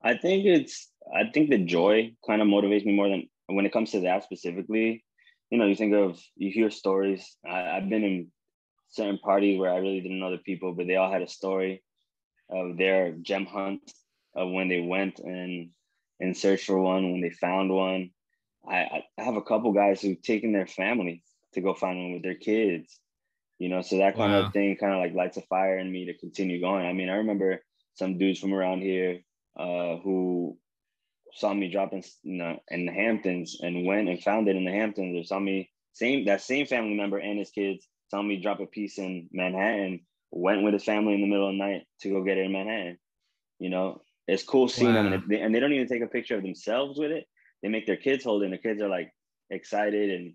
I think the joy kind of motivates me more than when it comes to that specifically. You know, you hear stories. I've been in certain parties where I really didn't know the people, but they all had a story of their gem hunt, of when they went and in search for one, when they found one. I have a couple guys who've taken their family to go find one with their kids, you know, so that kind of Wow. thing kind of like lights a fire in me to continue going. I mean, I remember some dudes from around here who saw me drop in the Hamptons and went and found it in the Hamptons, or saw me same family member and his kids saw me drop a piece in Manhattan, went with his family in the middle of the night to go get it in Manhattan. You know, it's cool seeing them, Wow. and they don't even take a picture of themselves with it. They make their kids hold it, and the kids are like excited and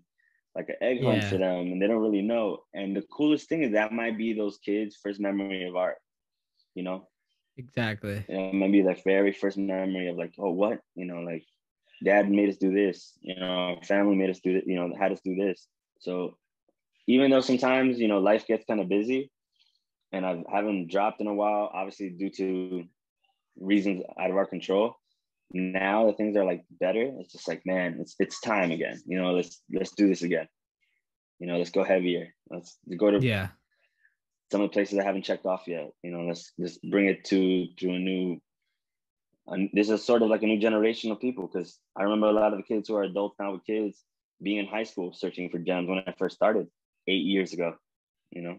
like an egg hunt for Yeah, them, and they don't really know. And the coolest thing is that might be those kids' first memory of art. You know, exactly. it might be their very first memory of like, oh, what? You know, like dad made us do this. You know, family made us do it. You know, had us do this. So even though sometimes life gets kind of busy, and I haven't dropped in a while, obviously due to reasons out of our control. Now that things are like better, it's just like, man, it's time again. You know, let's do this again. You know, let's go heavier. Let's go to Yeah. some of the places I haven't checked off yet. You know, let's just bring it to a new. And this is sort of like a new generation of people, because I remember a lot of the kids who are adults now with kids being in high school searching for gems when I first started 8 years ago. You know.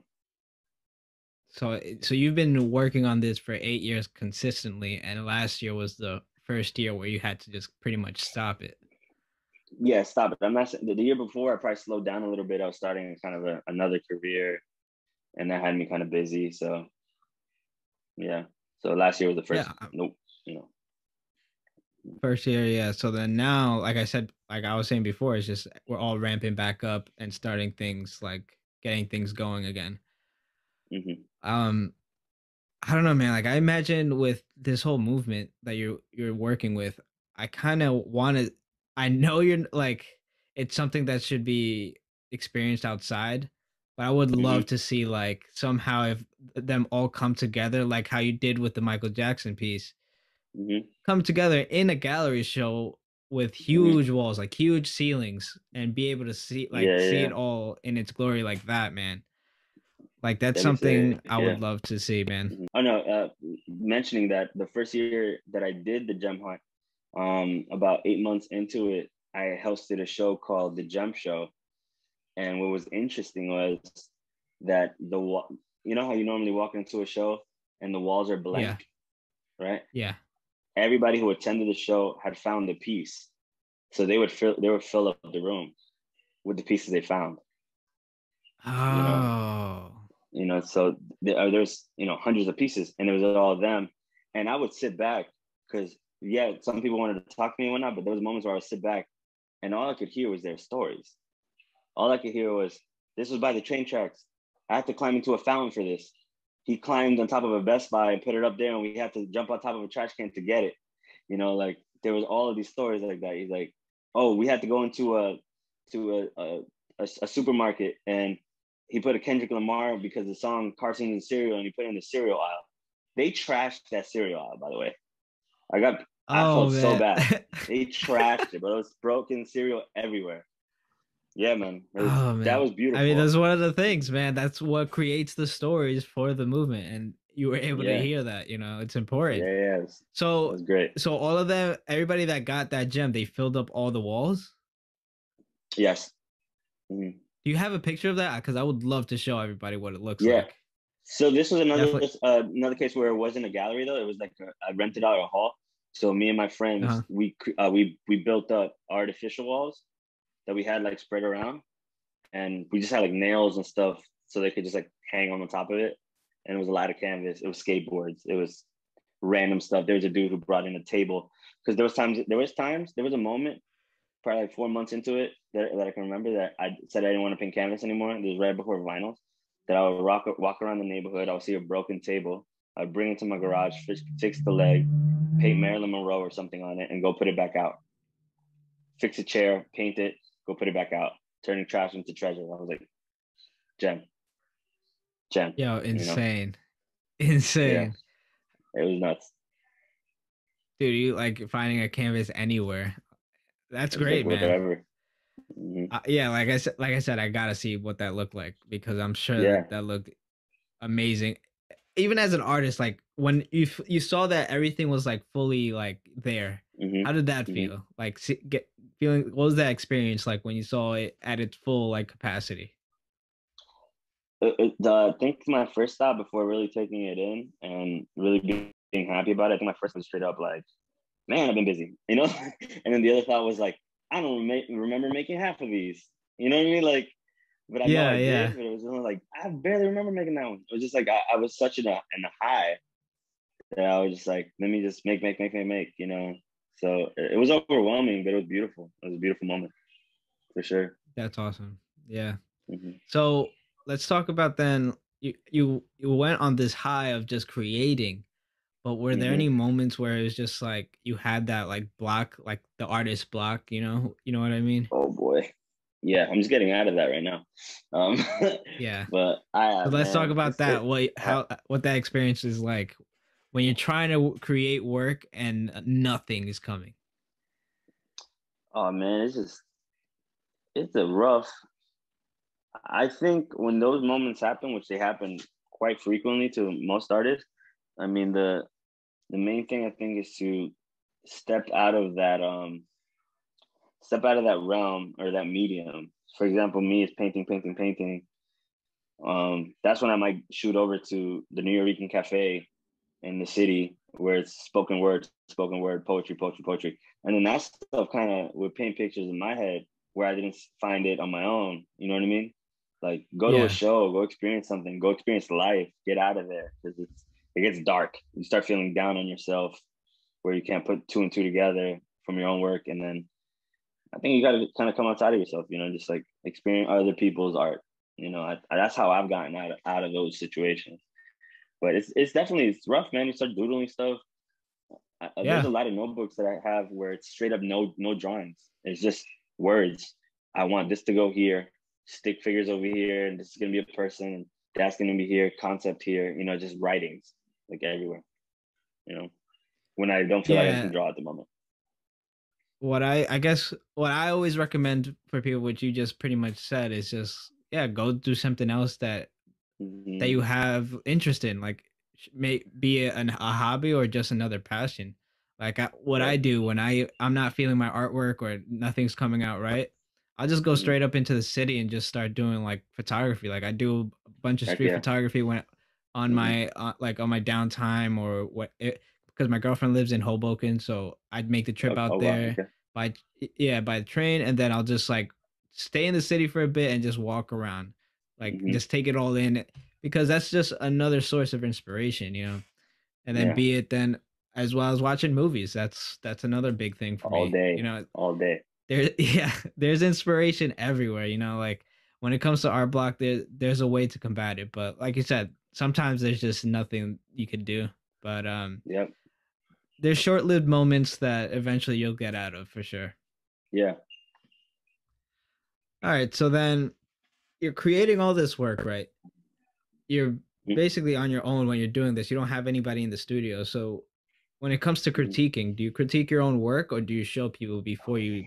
So you've been working on this for 8 years consistently, and last year was the first year where you had to just pretty much stop it. Yeah, stop it. I'm not the year before. I probably slowed down a little bit. I was starting kind of another career, and that had me kind of busy. So yeah. So last year was the Yeah, first. Nope. You know. first year, yeah. So then now, like I said, like I was saying before, it's just we're all ramping back up and starting things like getting things going again. Mm-hmm. Um, I don't know, man. Like I imagine with this whole movement that you're working with, I kind of want to. I know you're like it's something that should be experienced outside, but I would love Mm-hmm. to see like somehow if them all come together, like how you did with the Michael Jackson piece, Mm-hmm. come together in a gallery show with Mm-hmm. huge walls, like huge ceilings, and be able to see Yeah, see yeah. it all in its glory like that, man. Like that's That'd be something sick. I would Yeah. love to see, man. Oh no. Mentioning that the first year that I did the gem hunt, about 8 months into it, I hosted a show called the Gem Show, and what was interesting was that you know how you normally walk into a show and the walls are Yeah, blank, right? yeah. Everybody who attended the show had found a piece, so they would fill up the room with the pieces they found. You know, Oh. so there's hundreds of pieces, and it was all of them. And I would sit back because yeah, some people wanted to talk to me and whatnot, but there was moments where I would sit back, and all I could hear was their stories. All I could hear was, "This was by the train tracks. I had to climb into a fountain for this. He climbed on top of a Best Buy and put it up there, and we had to jump on top of a trash can to get it." Like there was all of these stories like that. He's like, "Oh, we had to go into a supermarket, and he put a Kendrick Lamar because the song Cartoons and Cereal, and he put it in the cereal aisle. They trashed that cereal aisle, by the way. I Oh felt so man. bad. They trashed it, but it was broken cereal everywhere. Yeah, man. Oh That man. was I mean, beautiful. that's one of the things, man. That's what creates the stories for the movement, and you were able to Yeah. hear that. It's Yeah, important. yeah. It So, was great. so all of them, everybody that got that gem, they filled up all the walls. Yes. Mhm. Do you have a picture of that? Because I would love to show everybody what it looks Yeah. like. So this was Definitely. another case where it wasn't a gallery though. It was like I rented out a hall. So me and my friends, Uh-huh. we built up artificial walls that we had like spread around, and we just had like nails and stuff so they could just like hang on the top of it. And it was a lot of canvas. It was skateboards. It was random stuff. There was a dude who brought in a table because there was a moment probably like 4 months into it that I can remember that I said I didn't want to paint canvas anymore. It was right before vinyls. That I would walk around the neighborhood. I'll see a broken table. I'd bring it to my garage, fix the leg, paint Marilyn Monroe or something on it, and go put it back out. Fix a chair, paint it. go put it back out, turning trash into treasure. I was like, gem, gem, Yo, you know? insane. Yeah, Insane. it was nuts. Dude, you like finding a canvas anywhere. That's It's like great, man. whatever. Hmm. Yeah, like I said, I gotta see what that looked like because I'm sure Yeah. that that looked amazing. Even as an artist, like when you saw that everything was like fully like there, Hmm. how did that Hmm. feel? Like get feeling. What was that experience like when you saw it at its full like capacity? I think my first stop before really taking it in and really being happy about it, I think my first was straight up like, man, I've been busy, you know? And then the other thought was like, I don't remember making half of these. You know what I mean? Like, but I know Yeah, I did, yeah, but it was only like, I barely remember making that one. It was just like, I was such in a high that I was just like, let me just make, you know? So it was overwhelming, but it was beautiful. It was a beautiful moment for sure. that's awesome. Yeah. Hmm. So let's talk about then. You went on this high of just creating, but were there any Hmm. moments where it was just like you had that like block, like the artist block? You know what I mean? Oh boy. Yeah, I'm just getting out of that right now. Um, Yeah. but I So have, let's talk man, about it's that. it. What that experience is like when you're trying to create work and nothing is coming. Oh man, it's a rough. I think when those moments happen, which they happen quite frequently to most artists, I mean the main thing I think is to step out of that step out of that realm or that medium. For example, me is painting. That's when I might shoot over to the New York Cafe in the city where it's spoken word, poetry. And then that stuff kind of would paint pictures in my head where I didn't find it on my own. You know what I mean? Like go to a Yeah. show, go experience something, go experience life, get out of there because it gets dark. You start feeling down on yourself where you can't put two and two together from your own work. And then I think you got to kind of come outside of yourself, you know, just like experience other people's art. You know, that's how I've gotten out of those situations. But it's definitely it's rough, man. You start doodling stuff. There's a Yeah. lot of notebooks that I have where it's straight up no drawings. It's just words. I want this to go here, stick figures over here, and this is gonna be a person. That's gonna be here, concept here. You know, just writings like everywhere. You know, when I don't feel like I can Yeah. draw at the moment. What I guess what I always recommend for people, which you just pretty much said, is just yeah, go do something else that Mm-hmm. you have interest in, like may be a hobby or just another passion. Like what I Right. do when I'm not feeling my artwork or nothing's coming out right, I'll just go Mm-hmm. straight up into the city and just start doing like photography. Like I do a bunch of Heck street yeah. photography when on Mm-hmm. my like on my downtime or because my girlfriend lives in Hoboken, so I'd make the trip Oh out wow. there Okay. by yeah by the train, and then I'll just like stay in the city for a bit and just walk around, like Mm-hmm. just take it all in because that's just another source of inspiration, you know. And then Yeah. be it then as well as watching movies. That's another big thing for All me. You day. know, All day. there yeah, there's inspiration everywhere, you know, like when it comes to art block there's a way to combat it, but like you said, sometimes there's just nothing you could do. But Yep. there's short-lived moments that eventually you'll get out of for sure. Yeah. All right, so then you're creating all this work, right? You're basically on your own when you're doing this. You don't have anybody in the studio. So when it comes to Mm-hmm. critiquing, do you critique your own work or do you show people before you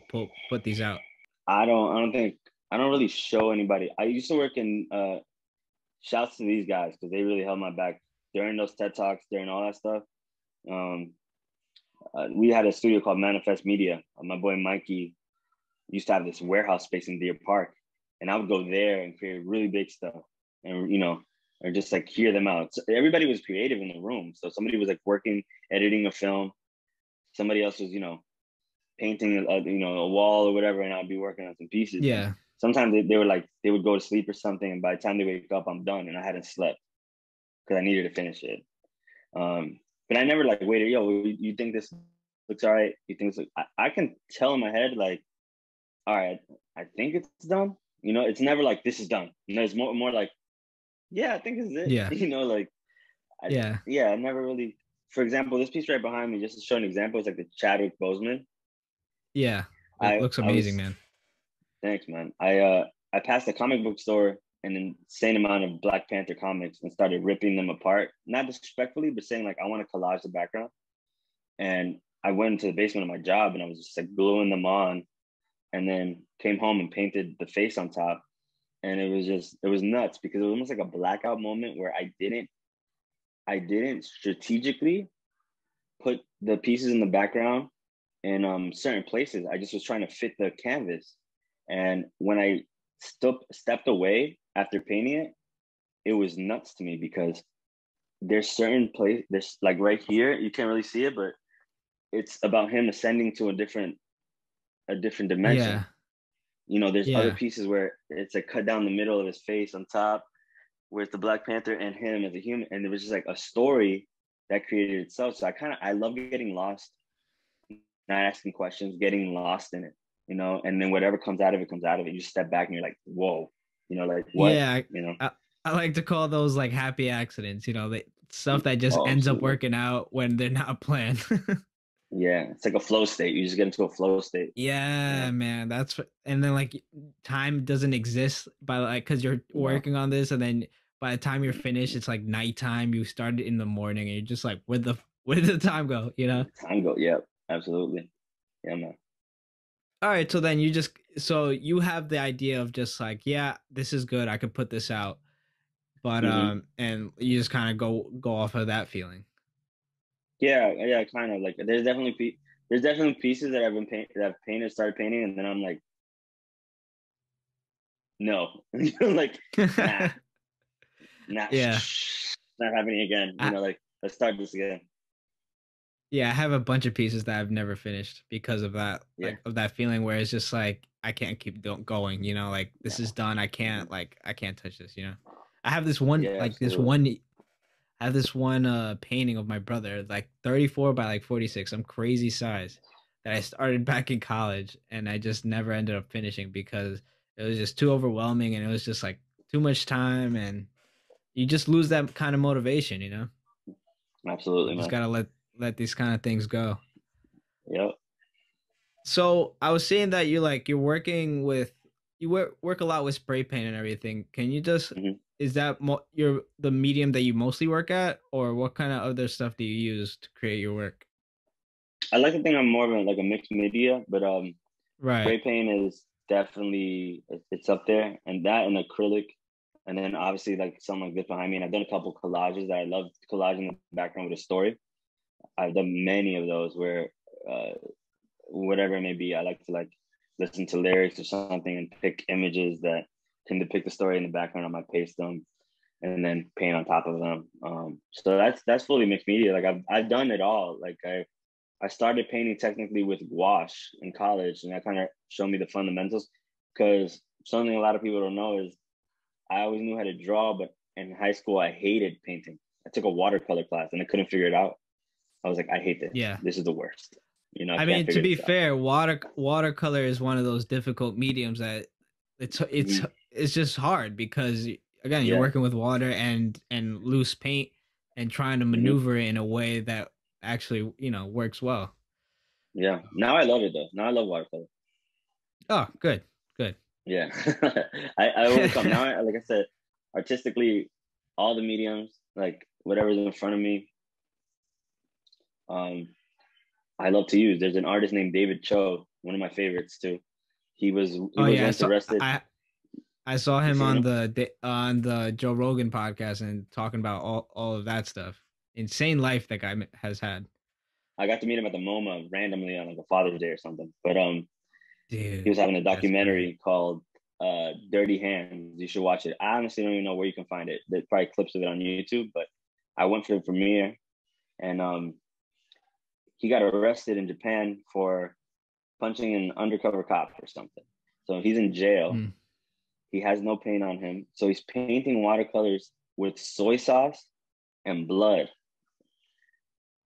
put these out? I don't really show anybody. I used to work in shouts to these guys because they really held my back during those TED Talks, during all that stuff. Um, we had a studio called Manifest Media. My boy Mikey used to have this warehouse space in Deer Park, and I would go there and create really big stuff, and you know, or just like hear them out. So everybody was creative in the room. So somebody was like working, editing a film. Somebody else was, you know, painting you know, a wall or whatever, and I'd be working on some pieces. And Yeah. sometimes they were like they would go to sleep or something, and by the time they wake up, I'm done, and I hadn't slept because I needed to finish it. But I never like waited. Yo, you think this looks all right? You think this? I can tell in my head like, all right, I think it's done. You know, it's never like this is done. You know, it's more like, yeah, I think this is it. Yeah. You know, like, Yeah. yeah, I never really. For example, this piece right behind me, just to show an example, it's like the Chadwick Boseman. Yeah. It looks I amazing, was man. Thanks, man. I passed a comic book store and an insane amount of Black Panther comics and started ripping them apart, not disrespectfully, but saying like I want to collage the background. And I went into the basement of my job and I was just like gluing them on, and then came home and painted the face on top. And it was nuts because it was almost like a blackout moment where I didn't strategically put the pieces in the background in certain places. I just was trying to fit the canvas. And when I stepped away after painting it, it was nuts to me because there's certain place, there's like right here, you can't really see it, but it's about him ascending to a different dimension. Yeah, You know, there's other yeah, pieces where it's like cut down the middle of his face on top, where it's the Black Panther and him as a human, and it was just like a story that created itself. So I love getting lost, not asking questions, getting lost in it, you know, and then whatever comes out of it comes out of it. You step back and you're like, whoa, you know, like what, yeah. you know? I like to call those like happy accidents. Stuff that just Oh, ends up absolutely. working out when they're not planned. Yeah, it's like a flow state. You just get into a flow state, you Yeah, know? man. And then like time doesn't exist by like because you're No, working on this, and then by the time you're finished, it's like nighttime. You started in the morning, and you're just like, where did the time go? You know. time go. Yep, absolutely. Yeah, man. All right, so then so you have the idea of just like, yeah, this is good. I could put this out, but Hmm. and you just kind of go off of that feeling. Yeah, yeah, kind of like there's definitely pieces that I've painted, started painting, and then I'm like, no, like, nah, nah, Yeah. not happening again. You I, know, like let's start this again. yeah, I have a bunch of pieces that I've never finished because of that, Yeah, like of that feeling where it's just like I can't keep going. Like this is no, done. I can't touch this. I have this one, yeah, like this absolutely. one. I have this one painting of my brother, like 34 by like 46, some crazy size that I started back in college, and I just never ended up finishing because it was just too overwhelming, and it was just like too much time, and you just lose that kind of motivation. You Absolutely, just man. gotta let these kind of things go. Yep. So I was saying that you're working with you work a lot with spray paint and everything. Can you just Hmm. is that your the medium that you mostly work at, or what kind of other stuff do you use to create your work? I like to think I'm more of like a mixed media, but Right. spray paint is definitely it's up there, and that and acrylic, and then obviously like something like this behind me. And I've done a couple collages that I love collaging the background with a story. I've done many of those where uh, whatever it may be, I like to like listen to lyrics or something and pick images that can depict the story in the background. I might paste them and then paint on top of them. So that's fully mixed media. Like I've done it all. Like I started painting technically with gouache in college, and that kind of showed me the fundamentals. Because something a lot of people don't know is I always knew how to draw, but in high school I hated painting. I took a watercolor class and I couldn't figure it out. I was like, I hate this. Yeah. This is the worst. You know, I I can't mean, to figure be this out. fair, watercolor is one of those difficult mediums that it's it's Mm-hmm. it's just hard because again, you're Yeah. working with water and loose paint and trying to Mm-hmm. maneuver it in a way that actually, works well. Yeah. Now I love it though. Now I love watercolor. Oh, good. Good. Yeah. I overcome now. Like I said, artistically, all the mediums, like whatever's in front of me, um, I love to use. There's an artist named David Cho, one of my favorites too. He Oh was yeah, once so arrested. I saw You him seen on him? the Joe Rogan podcast and talking about all of that stuff. Insane life that guy has had. I got to meet him at the MoMA randomly on like a Father's Day or something. But he was Dude, having a that's great. documentary called Dirty Hands. You should watch it. I honestly don't even know where you can find it. There's probably clips of it on YouTube, but I went for the premiere, and he got arrested in Japan for punching an undercover cop or something. So he's in jail. Mm. He has no paint on him. So he's painting watercolors with soy sauce and blood.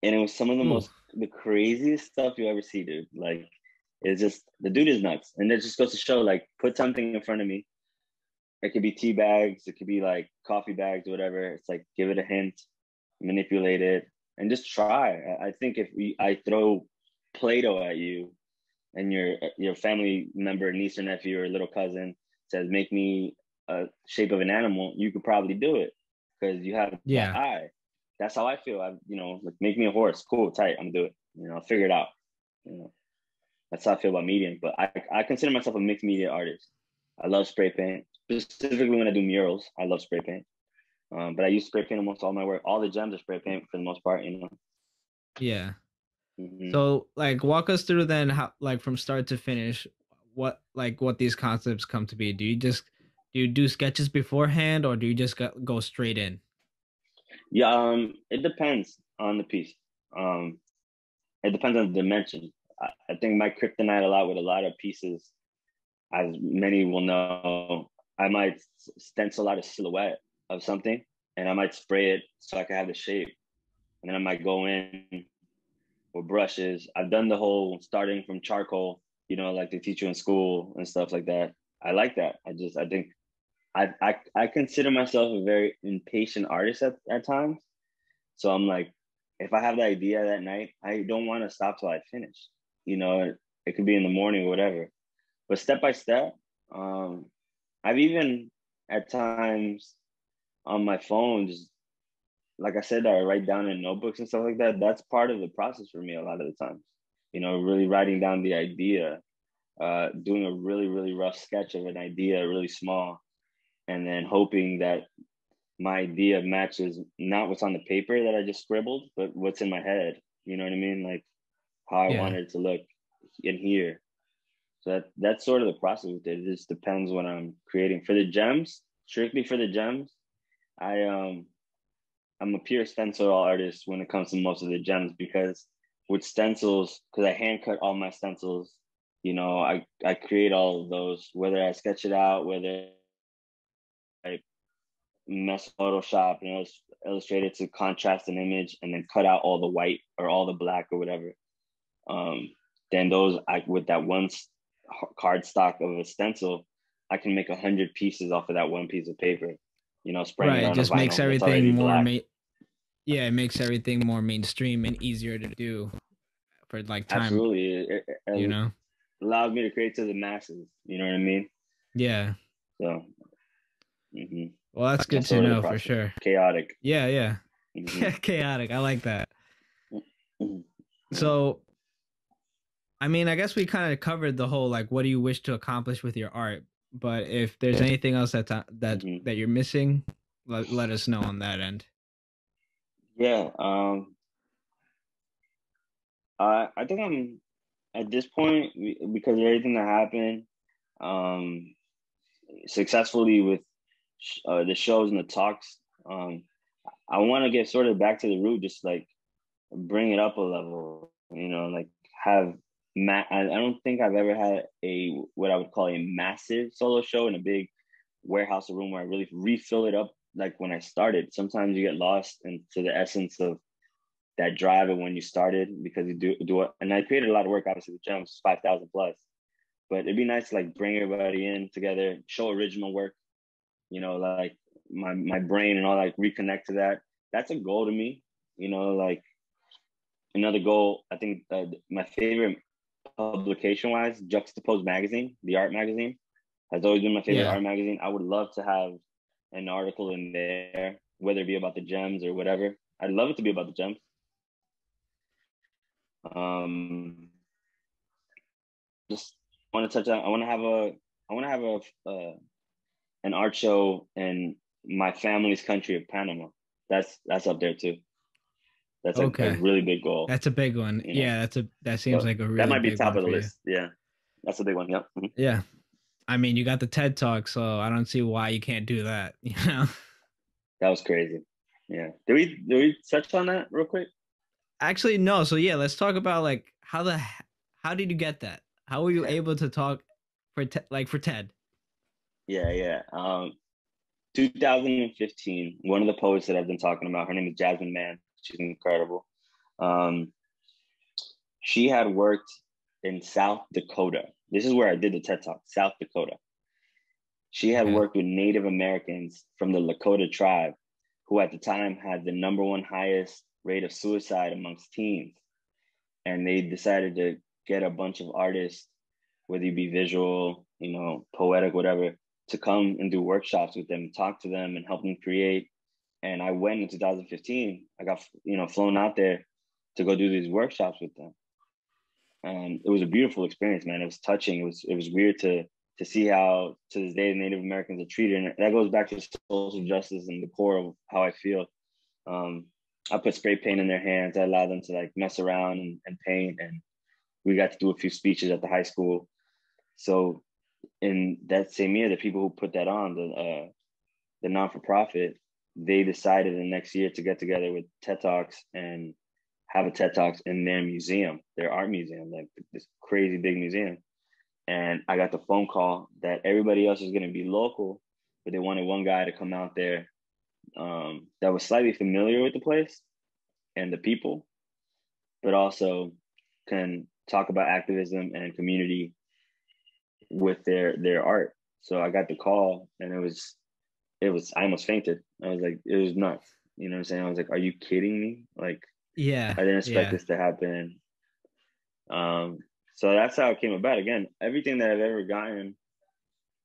And it was some of Ooh. the craziest stuff you ever see, dude. Like, it's just, the dude is nuts. And it just goes to show, like, put something in front of me. It could be tea bags, it could be like coffee bags, whatever. It's like, give it a hint, manipulate it, and just try. I think if I throw Play Doh at you, and your family member, niece or nephew or little cousin says, "Make me a shape of an animal," you could probably do it because you have that Yeah. eye. That's how I feel. Like make me a horse. Cool, tight. I'm gonna do it. I'll figure it out. You know, that's how I feel about medium. But I consider myself a mixed media artist. I love spray paint, specifically when I do murals. I love spray paint. But I use spray paint almost all my work. All the gems are spray paint for the most part. Yeah. Mm-hmm. So like walk us through then how like from start to finish what these concepts come to be. Do you do sketches beforehand or do you just go straight in? Yeah, it depends on the piece. Um, it depends on the dimension. I think my kryptonite a lot with a lot of pieces, as many will know, I might stencil out a silhouette of something and I might spray it so I can have the shape. And then I might go in with brushes. I've done the whole starting from charcoal, like they teach you in school and stuff like that. I like that. I think I consider myself a very impatient artist at times. So I'm like, if I have the idea that night, I don't want to stop till I finish. It could be in the morning or whatever. But step by step, I've even at times on my phone, just like I said, that I write down in notebooks and stuff like that. That's part of the process for me a lot of the times. Really writing down the idea, doing a really, really rough sketch of an idea, really small, and then hoping that my idea matches not what's on the paper that I just scribbled, but what's in my head. You know what I mean? Like how I Yeah. want it to look in here. So that's sort of the process with it. It just depends what I'm creating. For the gems, strictly for the gems, I I'm a pure stencil artist when it comes to most of the gems because with stencils, because I hand cut all my stencils, I create all of those, whether I sketch it out, whether I mess with Photoshop and illustrate it to contrast an image and then cut out all the white or all the black or whatever. Um, then those with that one card stock of a stencil, I can make 100 pieces off of that one piece of paper. Spraying it Right. It on a just makes vinyl that's everything already more black. yeah, it makes everything more mainstream and easier to do for like time, Absolutely, you it know? allows me to create to the masses. You know what I mean? Yeah. So mm-hmm. Well, that's good That's to sort of the know for process. sure. Chaotic. Yeah, yeah. Mm-hmm. Chaotic. I like that. Mm-hmm. Yeah. So, I mean, I guess we kind of covered the whole like what do you wish to accomplish with your art, but if there's anything else Mm-hmm. that you're missing, let us know on that end. Yeah. I think I'm at this point because of everything that happened um, successfully with the shows and the talks. I want to get sort of back to the root, just like bring it up a level. Like have I don't think I've ever had a what I would call a massive solo show in a big warehouse or room where I really refill it up like when I started. Sometimes you get lost into the essence of that drive of when you started because you do it. And I created a lot of work, obviously, with Gems, 5,000 plus. But it'd be nice to like bring everybody in together, show original work, like my brain and all, like reconnect to that. That's a goal to me, like another goal. I think my favorite publication wise, Juxtapose magazine, the art magazine, has always been my favorite Yeah. art magazine. I would love to have an article in there, whether it be about the gems or whatever. I'd love it to be about the gems. Um, just want to touch on. I want to have an art show in my family's country of Panama. That's up there too. That's a Okay. really big goal. That's a big one. You know, Yeah, that seems so like a that really might be big top one of the for you. list. Yeah, that's a big one. Yep. Mhm. Yeah. I mean, you got the TED Talk, so I don't see why you can't do that, you know? That was crazy. Yeah. Did we touch on that real quick? Actually, no. So yeah, let's talk about like how did you get that? How were you able to talk for TED? Yeah, yeah. 2015. One of the poets that I've been talking about, her name is Jasmine Mann. She's incredible. Um, she had worked in South Dakota. This is where I did the TED Talk, South Dakota. She had Okay. worked with Native Americans from the Lakota tribe, who at the time had the #1 highest rate of suicide amongst teens. And they decided to get a bunch of artists, whether you be visual, poetic, whatever, to come and do workshops with them, talk to them, and help them create. And I went in 2015. I got flown out there to go do these workshops with them, and it was a beautiful experience, man. It was touching. It was weird to see how to this day Native Americans are treated, and that goes back to social justice and the core of how I feel. Um, I put spray paint in their hands. I allowed them to like mess around and paint, and we got to do a few speeches at the high school. So in that same year, the people who put that on, the non-for-profit, they decided the next year to get together with TED Talks and have a TED Talks in their museum, their art museum, like this crazy big museum. And I got the phone call that everybody else was going to be local, but they wanted one guy to come out there that was slightly familiar with the place and the people, but also can talk about activism and community with their art. So I got the call, and it was I almost fainted. I was like, it was nuts. You know what I'm saying? I was like, are you kidding me? Like, Yeah, I didn't expect yeah, this to happen. Um, so that's how it came about. Again, everything that I've ever gotten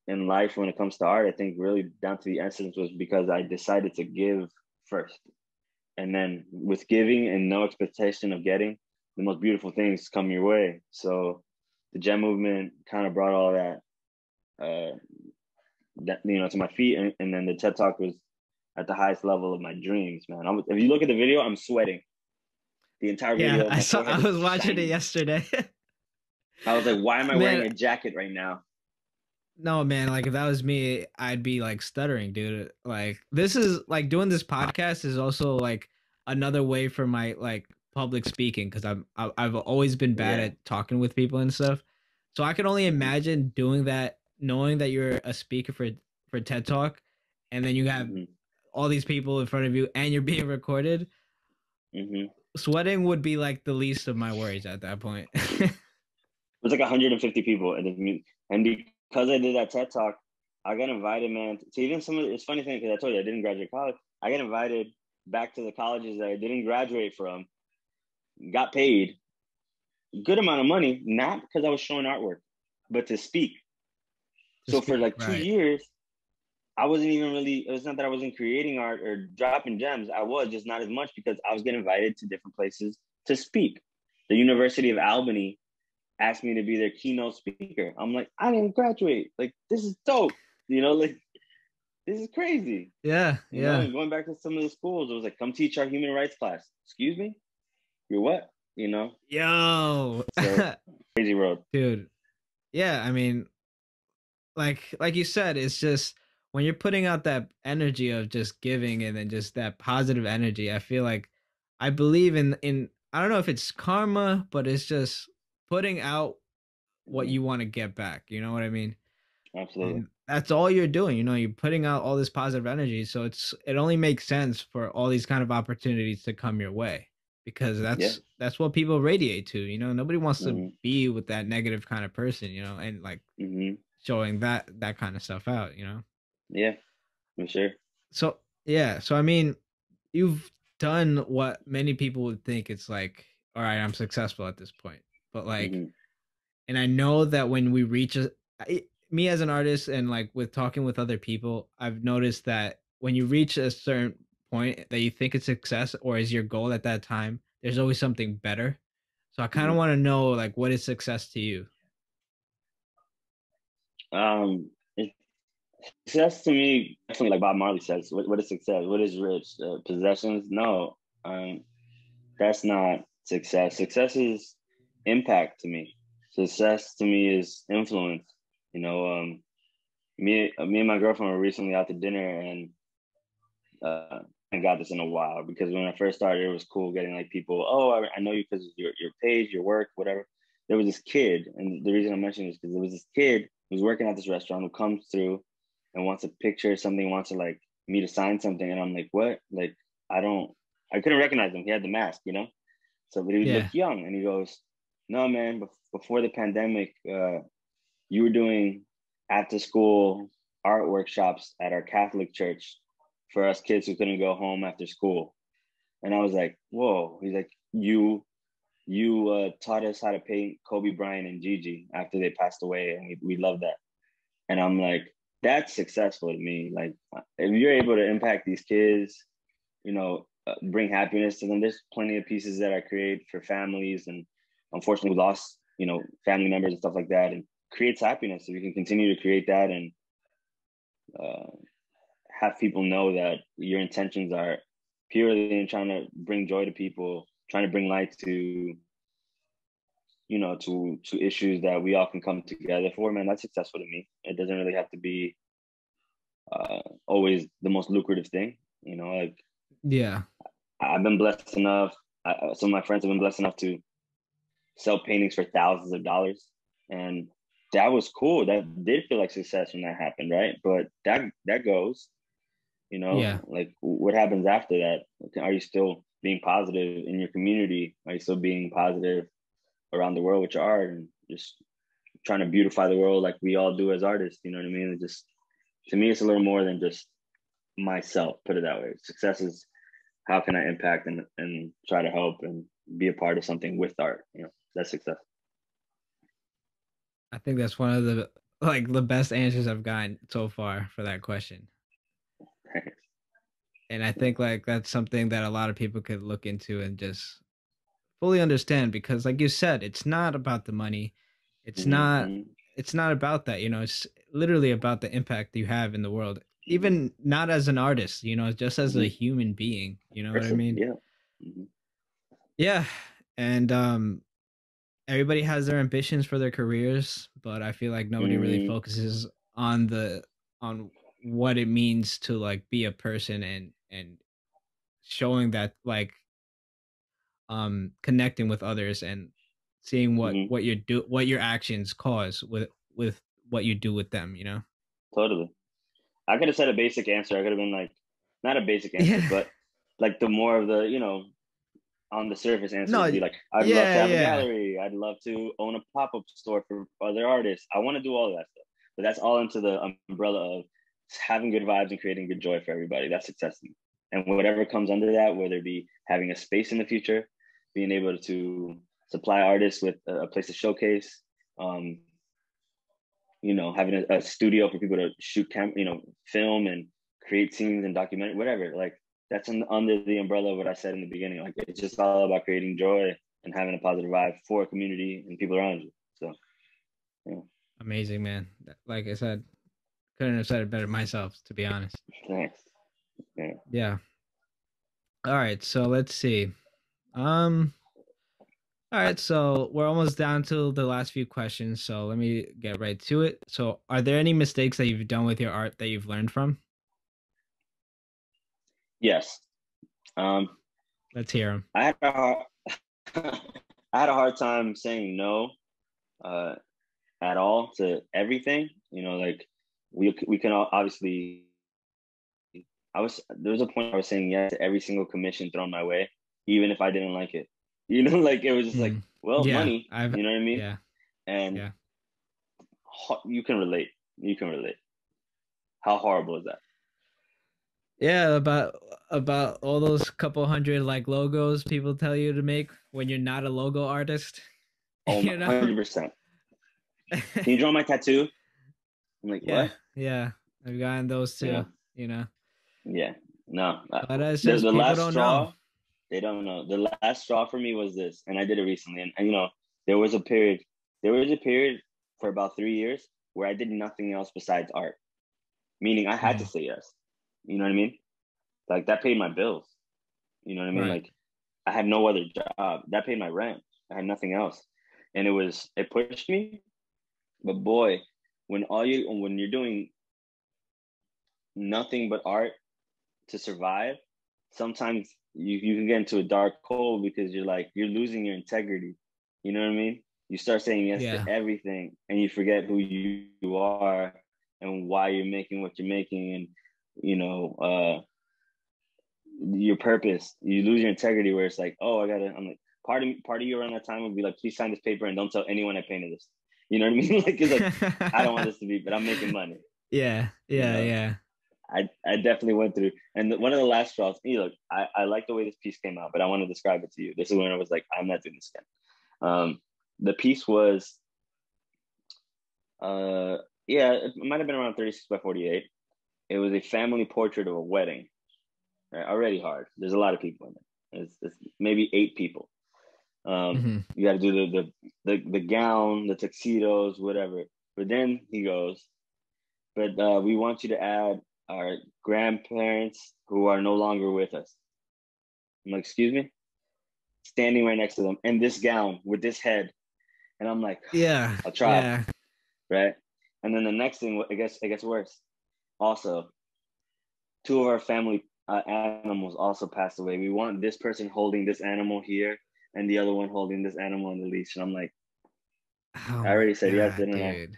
in life when it comes to art, I think really down to the essence was because I decided to give first. And then with giving and no expectation of getting, the most beautiful things come your way. So the Gem movement kind of brought all uh, that to my feet, and then the TED Talk was at the highest level of my dreams, man. If you look at the video, I'm sweating. The entire yeah. video, I my saw. forehead I is was watching it shiny. yesterday. I was like, why am I wearing Man, a jacket right now? no, man. Like if that was me, I'd be like stuttering, dude. Like this is like doing this podcast is also like another way for my like public speaking because I've always been bad Yeah. at talking with people and stuff. So I can only Mm-hmm. imagine doing that, knowing that you're a speaker for TED Talk, and then you have Mm-hmm. all these people in front of you and you're being recorded. Mm-hmm. Sweating would be like the least of my worries at that point. It was like 150 people, and because I did that TED Talk, I got invited, man, to even some of it's funny thing because I told you I didn't graduate college. I got invited back to the colleges that I didn't graduate from, got paid a good amount of money, not because I was showing artwork, but to speak. To So for speak, like two right? years, I wasn't even really, it was not that I wasn't creating art or dropping gems. I was just not as much because I was getting invited to different places to speak. The University of Albany asked me to be their keynote speaker. I'm like, I didn't graduate. Like, this is dope. Like, this is crazy. Yeah, yeah. And going back to some of the schools, it was like, come teach our human rights class. Excuse me? You're what? Yo, So crazy road. dude. Yeah, I mean, like you said, it's just when you're putting out that energy of just giving and then just that positive energy. I feel like I believe in I don't know if it's karma, but it's just putting out what Mm-hmm. you want to get back. You know what I mean? Absolutely. And that's all you're doing. You're putting out all this positive energy. So it only makes sense for all these kind of opportunities to come your way because Yeah. that's what people radiate to. Nobody wants to Mm-hmm. be with that negative kind of person, and like Mm-hmm. showing that kind of stuff out. Yeah, for sure. So yeah, so I mean, you've done what many people would think it's like, all right, I'm successful at this point. But like Mm-hmm. and I know that when we reach me as an artist and like with talking with other people, I've noticed that when you reach a certain point that you think it's success or is your goal at that time, there's always something better. So I kind of Mm-hmm. want to know like what is success to you? It, success to me, definitely like Bob Marley says, what is success? What is rich? Possessions? No, that's not success. Success is impact to me. Success to me is influence. You know, me and my girlfriend were recently out to dinner, and I got this in a while because when I first started, it was cool getting like people. Oh, I know you because your page, your work, whatever. There was this kid, and the reason I'm mentioning this because there was this kid who's working at this restaurant who comes through and wants a picture, something, wants to like me to sign something, and I'm like, what? Like, I don't, I couldn't recognize him. He had the mask. So, but he Yeah. looked young, and he goes, "No, man. Before the pandemic, you were doing after school art workshops at our Catholic church for us kids who couldn't go home after school." And I was like, "Whoa!" He's like, you taught us how to paint Kobe Bryant and Gigi after they passed away, and we love that. And I'm like, that's successful to me. Like, if you're able to impact these kids, bring happiness to them. There's plenty of pieces that I create for families, and unfortunately, we lost, family members and stuff like that, and creates happiness. So we can continue to create that and uh, have people know that your intentions are purely in trying to bring joy to people, trying to bring light to to issues that we all can come together for. Man, that's successful to me. It doesn't really have to be always the most lucrative thing. Like, Yeah. I've been blessed enough. Some of my friends have been blessed enough to sell paintings for thousands of dollars, and that was cool. That did feel like success when that happened, right? But that goes. Yeah. Like, what happens after that? Are you still being positive in your community? Are you still being positive around the world with your art, and just trying to beautify the world like we all do as artists? You know what I mean? It just, to me, it's a little more than just myself, put it that way. Success is, how can I impact and try to help and be a part of something with art? That's success. I think that's one of the best answers I've gotten so far for that question. And I think like that's something that a lot of people could look into and just fully understand, because like you said, it's not about the money. It's not Mm-hmm. it's not about that, it's literally about the impact you have in the world. Mm-hmm. Even not as an artist, just as a Mm-hmm. human being, you know what I Person, mean? yeah. Mm-hmm. Yeah. And everybody has their ambitions for their careers, but I feel like nobody really Mm-hmm. focuses on what it means to like be a person, and showing that like connecting with others, and seeing Mm-hmm. what your actions cause with what you do with them. Totally. I could have said a basic answer. I could have been like, not a basic answer, Yeah. but like the more of the, on the surface answer No. would be like, I'd love to Yeah, have a yeah. gallery. I'd love to own a pop up store for other artists. I want to do all of that stuff. But that's all into the umbrella of having good vibes and creating good joy for everybody. That's success to me. And whatever comes under that, whether it be having a space in the future, being able to supply artists with a place to showcase, um, having a studio for people to shoot film and create scenes and document whatever. Like, that's under the umbrella of what I said in the beginning. Like, it's just all about creating joy and having a positive vibe for a community and people around you. So, yeah. Amazing, man. Like I said, couldn't have said it better myself, to be honest. Thanks. Yeah. Yeah. All right, so let's see. Um all right, so we're almost down to the last few questions, so let me get right to it. So, are there any mistakes that you've done with your art that you've learned from? Yes. Um, Let's hear them. I had a hard, I had a hard time saying no uh, at all to everything. Like, we can all, obviously. There was a point I was saying yes to every single commission thrown my way, even if I didn't like it. Like, it was just like, Mm. well, Yeah, money. I've You know what I mean? yeah, And yeah. you can relate. You can relate. How horrible is that? Yeah, about all those couple hundred like logos people tell you to make when you're not a logo artist, Oh my, you know? 100%. Can you draw my tattoo? I'm like, Yeah, what? yeah. I've gotten those You too, know? you know. Yeah. No. But it's The just the people last don't know. straw, they don't know. The last straw for me was this, and I did it recently. And there was a period. There was a period for about 3 years where I did nothing else besides art. Meaning, I had to Mhm. say yes. You know what I mean? Like, that paid my bills. You know what I mean? Right. Like, I had no other job. That paid my rent. I had nothing else. And it pushed me. But boy, when you're doing nothing but art to survive, sometimes you can get into a dark hole because you're losing your integrity. You know what I mean? You start saying yes to Yeah. everything and you forget who you are and why you're making what you're making, and your purpose. You lose your integrity where it's like, oh, I'm like, part of you around that time would be like, please sign this paper and don't tell anyone I painted this. You know what I mean? Like, it's like, I don't want this to be, but I'm making money, Yeah, you yeah, know? yeah. I definitely went through. And one of the last straws, look, I like the way this piece came out, but I want to describe it to you. This is when I was like, I'm not doing this again. The piece was, yeah, it might have been around 36 by 48. It was a family portrait of a wedding. Right? Already hard. There's a lot of people in it. It's maybe 8 people. Hmm. You got to do the gown, the tuxedos, whatever. But then he goes, but we want you to add our grandparents who are no longer with us. I'm like, excuse me? Standing right next to them in this gown with this head. And I'm like, Yeah, I'll try, yeah. right? And then the next thing, it gets worse. Also, 2 of our family animals also passed away. We want this person holding this animal here and the other one holding this animal on the leash. And I'm like, Oh I my already said yes, God, didn't I? dude.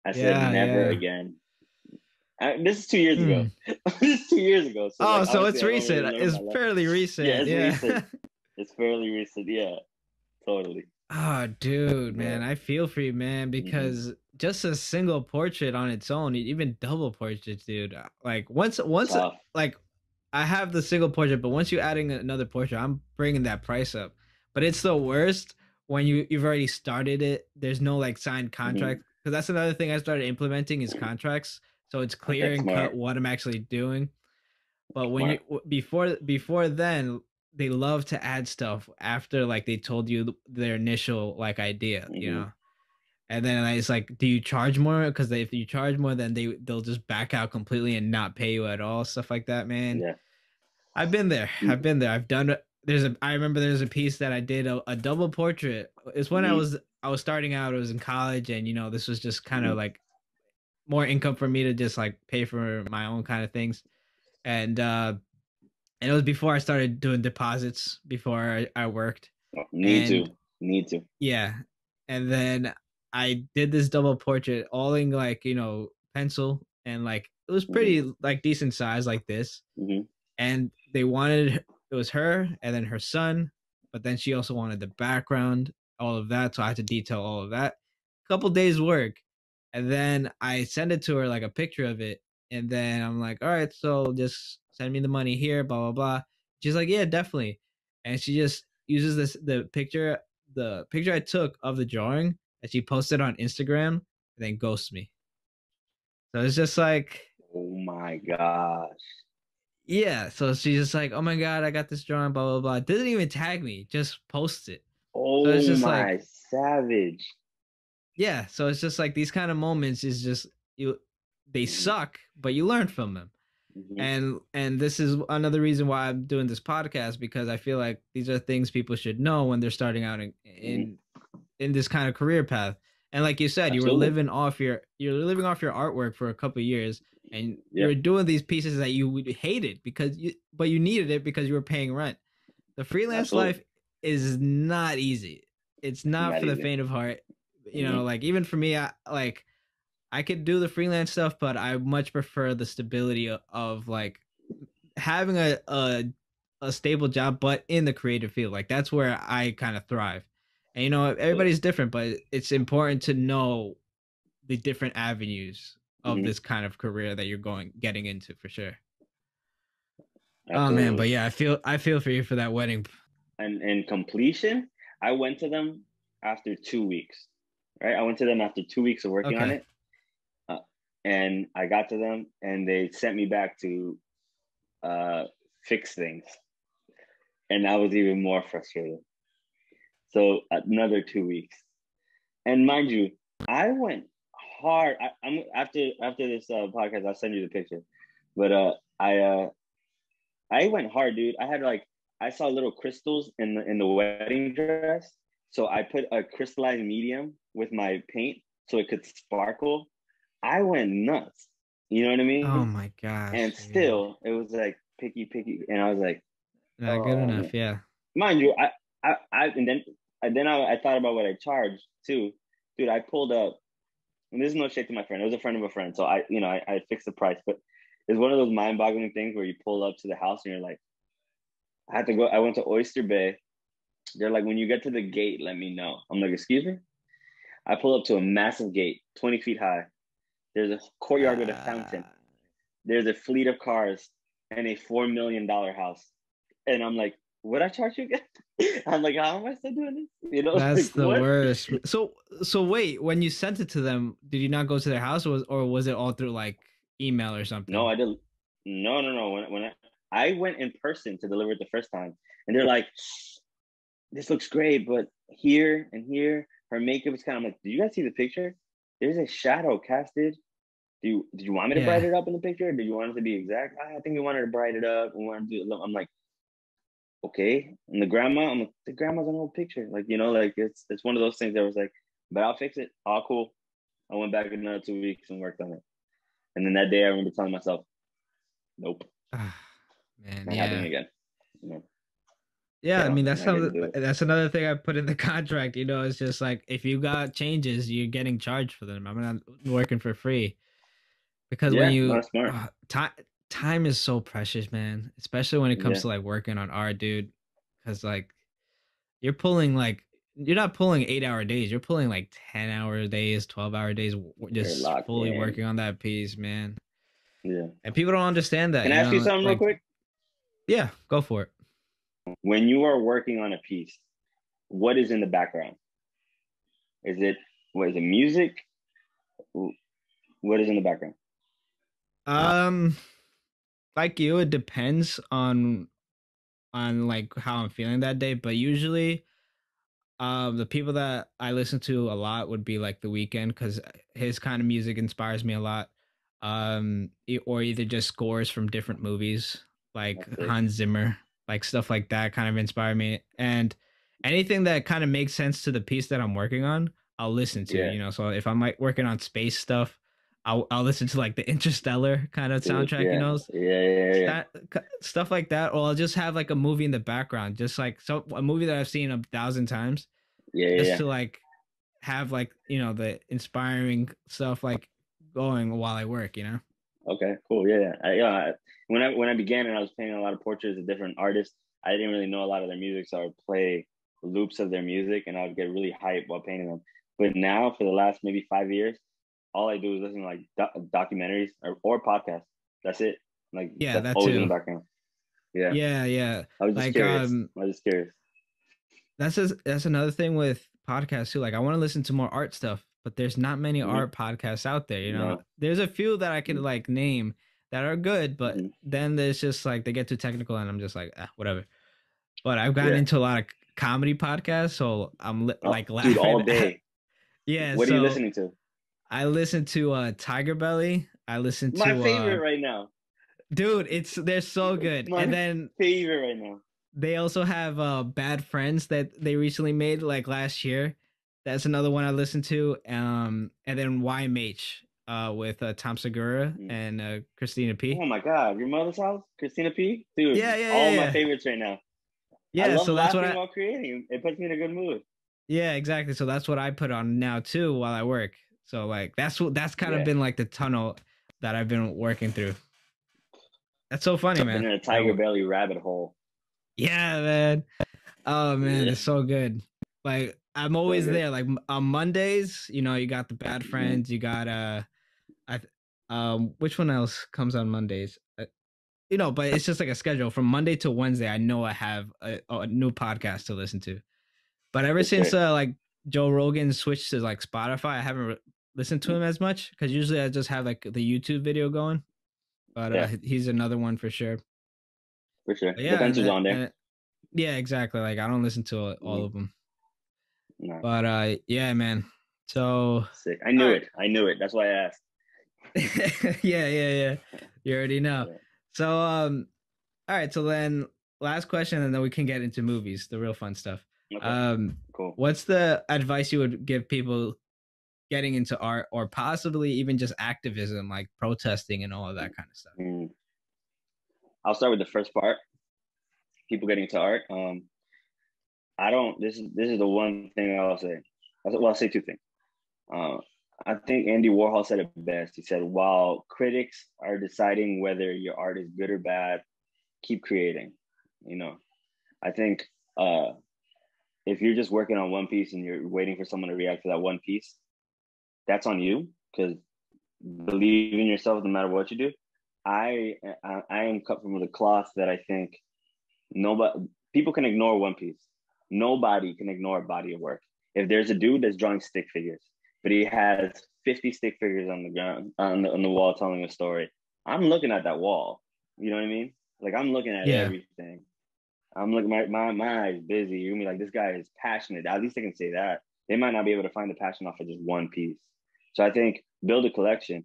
I said Yeah, never yeah. again. This is 2 years ago. Mm. This is 2 years ago. So like Oh, so honestly, it's I don't really recent. learn It's my life. fairly Yeah, recent. it's Yeah. recent. It's fairly recent. Yeah, totally. Oh, dude, man, But I feel for you, man, mm-hmm. because just a single portrait on its own, even double portraits, dude. Like once, Tough. like I have the single portrait, but once you adding another portrait, I'm bringing that price up. But it's the worst when you've already started it. There's no like signed Mm-hmm. contract because that's another thing I started implementing is contracts, so it's clear Okay, and cut smart, what I'm actually doing. But when you smart. before then, they love to add stuff after like they told you their initial like idea, you Mm-hmm. know. And then it's like, do you charge more? Because if you charge more, then they'll just back out completely and not pay you at all. Stuff like that, man. Yeah. I've been there. I've been there. I've done it. I remember there's a piece that I did a double portrait. It's when Mm-hmm. I was starting out. I was in college, and this was just kind of Mm-hmm. like more income for me to just like pay for my own kind of things. And it was before I started doing deposits before I worked. Oh, need And to. Need to. yeah, and then I did this double portrait all in like pencil, and like it was Mm-hmm. pretty like decent size like this. Mm-hmm. And they wanted it was her and then her son, but then she also wanted the background, all of that, so I had to detail all of that. A couple days work, and then I send it to her like a picture of it, and then I'm like, all right, so just send me the money here, blah blah blah. She's like, yeah, definitely, and she just uses the picture I took of the drawing, and she posted on Instagram, and then ghosts me. So it's just like, Oh my gosh. yeah, so she's just like, "Oh my god, I got this drawing, blah blah blah." Doesn't even tag me, just posts it. So it's Oh just my like, savage. yeah, so it's just like these kind of moments is just you they Mm-hmm. suck, but you learn from them. Mm-hmm. And this is another reason why I'm doing this podcast because I feel like these are things people should know when they're starting out Mm-hmm. in this kind of career path. And like you said, Absolutely. you're living off your artwork for a couple of years, and you Yeah. were doing these pieces that you hated but you needed it because you were paying rent. The freelance Absolutely. life is not easy. It's not Not for the easy. faint of heart. Mm-hmm. Like even for me, I could do the freelance stuff, but I much prefer the stability of like having a stable job, but in the creative field. Like that's where I kind of thrive. And Absolutely. everybody's different, but it's important to know the different avenues of Mm-hmm. this kind of career that you're getting into for sure. Oh man, but Absolutely. yeah, I feel for you for that wedding. And in completion, I went to them after 2 weeks. Right. I went to them after 2 weeks of working on Okay. it. Uh, and I got to them and they sent me back to uh, fix things. And I was even more frustrated. So another 2 weeks. And mind you, I went hard. I'm after this podcast, I'll send you the picture. But I went hard, dude. I saw little crystals in the wedding dress, so I put a crystallized medium with my paint so it could sparkle. I went nuts. You know what I Oh mean? my gosh, And dude. still, it was like picky, and I was like, Not good oh man. enough, yeah. Mind you, I thought about what I charged too, dude. I pulled up, and this is no shade to my friend. It was a friend of a friend, so I fixed the price, but it's one of those mind-boggling things where you pull up to the house and you're like, I had to go. I went to Oyster Bay. They're like, when you get to the gate, let me know. I'm like, excuse me. I pull up to a massive gate, 20 feet high. There's a courtyard with a fountain. Uh, there's a fleet of cars and a $4 million house, and I'm like, would I charge you again? I'm like, how am I still doing this? You know, That's like the what? worst. So wait, when you sent it to them, did you not go to their house, or was it all through like email or No, something? I didn't. No, no, no. When I went in person to deliver it the first time, and they're like, this looks great, but here and here, her makeup is kind of like, do you guys see the picture? There's a shadow casted. Did you want me to Yeah. brighten it up in the picture? Did you want it to be exact? I think we wanted to brighten it up. We wanted to do. I'm like, okay. And the grandma, I'm like, the grandma's an old picture. Like, you know, like it's one of those things that was like, but I'll fix it. All cool. I went back in another 2 weeks and worked on it. And then that day, I remember telling myself, nope, Man, not happening yeah. again. You know, Yeah, I so mean I'm not here to do it. that's another thing I put in the contract, it's just like if you got changes, you're getting charged for them. I'm not working for free because when Yeah, no, you that's smart. time is so precious, man, especially when it comes Yeah, to like working on art, dude, cuz like you're pulling like you're not pulling 8-hour days, you're pulling like 10-hour days, 12-hour days you're just locked fully in. working on that piece, man. Yeah. And people don't understand that, Can I ask you something real like quick? yeah, go for it. When you are working on a piece, what is in the background? Is it what is it? Music? What is in the background? Um like you, it depends on like how I'm feeling that day. But usually, the people that I listen to a lot would be like The Weeknd because his kind of music inspires me a lot. Or either just scores from different movies, like That's sick. Hans Zimmer, like stuff like that, kind of inspire me. And anything that kind of makes sense to the piece that I'm working on, I'll listen to. Yeah, So if I'm like working on space stuff, I'll listen to like the Interstellar kind of dude. soundtrack. Yeah, yeah, yeah, yeah. Stuff like that, or I'll just have like a movie in the background, just like a movie that I've seen 1,000 times, Yeah, yeah, just yeah. to like have like the inspiring stuff like going while I work. Okay, cool. Yeah, yeah. When I began and I was painting a lot of portraits of different artists, I didn't really know a lot of their music, so I would play loops of their music, and I would get really hyped while painting them. But now, for the last maybe 5 years, all I do is listen to like documentaries or podcasts. That's it. Like Yeah, that's that always in the too. background. Yeah, Yeah, yeah. I was just Like curious. I was just curious. that's another thing with podcasts too. Like I want to listen to more art stuff, but there's not many Mm-hmm. art podcasts out there. No. There's a few that I can like name that are good, but Mm-hmm. then there's just like they get too technical and I'm just like, whatever. But I've gotten Yeah. into a lot of comedy podcasts, so I'm Oh, like dude, all laughing at. day. Yeah, What are you so listening to? I listen to Tiger Belly. I listen My to favorite right now. dude, they're so good. And My then favorite right now. they also have Bad Friends that they recently made like last year. That's another one I listened to. And then YMH with Tom Segura Mm. and Christina P. Oh my God, your mother's house, Christina P. Yeah, Dude, yeah, yeah, all my yeah. favorites right now. I Yeah, love so that's what laughing I while creating. It puts me in a good mood. yeah, exactly. So that's what I put on now too while I work. So like that's kind of Yeah, been like the tunnel that I've been working through. That's so funny, been man. in a tiger belly rabbit hole. Yeah, man. Oh man, Yeah, it's so good. Like I'm so always good. there. Like on Mondays, you got the Bad Mm-hmm. Friends. You got I which one else comes on Mondays? But it's just like a schedule from Monday to Wednesday. I know I have a new podcast to listen to. But ever For since sure. like Joe Rogan switched to like Spotify, I haven't listened to him as much because usually I just have like the YouTube video going. But Yeah, he's another one for sure. for sure. But yeah, Depends who's on there. yeah, exactly. Like I don't listen to all Mm-hmm. of them. No, But yeah, man. So sick. I all knew right. it. I knew it. That's why I asked. Yeah, yeah, yeah. You already know. Yeah. So all right, so then last question and then we can get into movies, the real fun stuff. Okay. Um Cool. what's the advice you would give people getting into art or possibly even just activism like protesting and all of that kind of stuff? Mm. I'll start with the first part. People getting into art. I don't. This is the one thing I'll say. I'll say two things. Uh, I think Andy Warhol said it best. He said, "While critics are deciding whether your art is good or bad, keep creating." You know, I think if you're just working on one piece and you're waiting for someone to react to that one piece, that's on you because believe in yourself no matter what you do. I am cut from the cloth that I think nobody people can ignore One Piece. Nobody can ignore a body of work. If there's a dude that's drawing stick figures, but he has 50 stick figures on the ground on the wall telling a story, I'm looking at that wall. You know what I mean? Like I'm looking at Yeah. everything. I'm looking my eyes busy. You're gonna be like, this guy is passionate. At least I can say that. They might not be able to find the passion off of just one piece. So I think build a collection,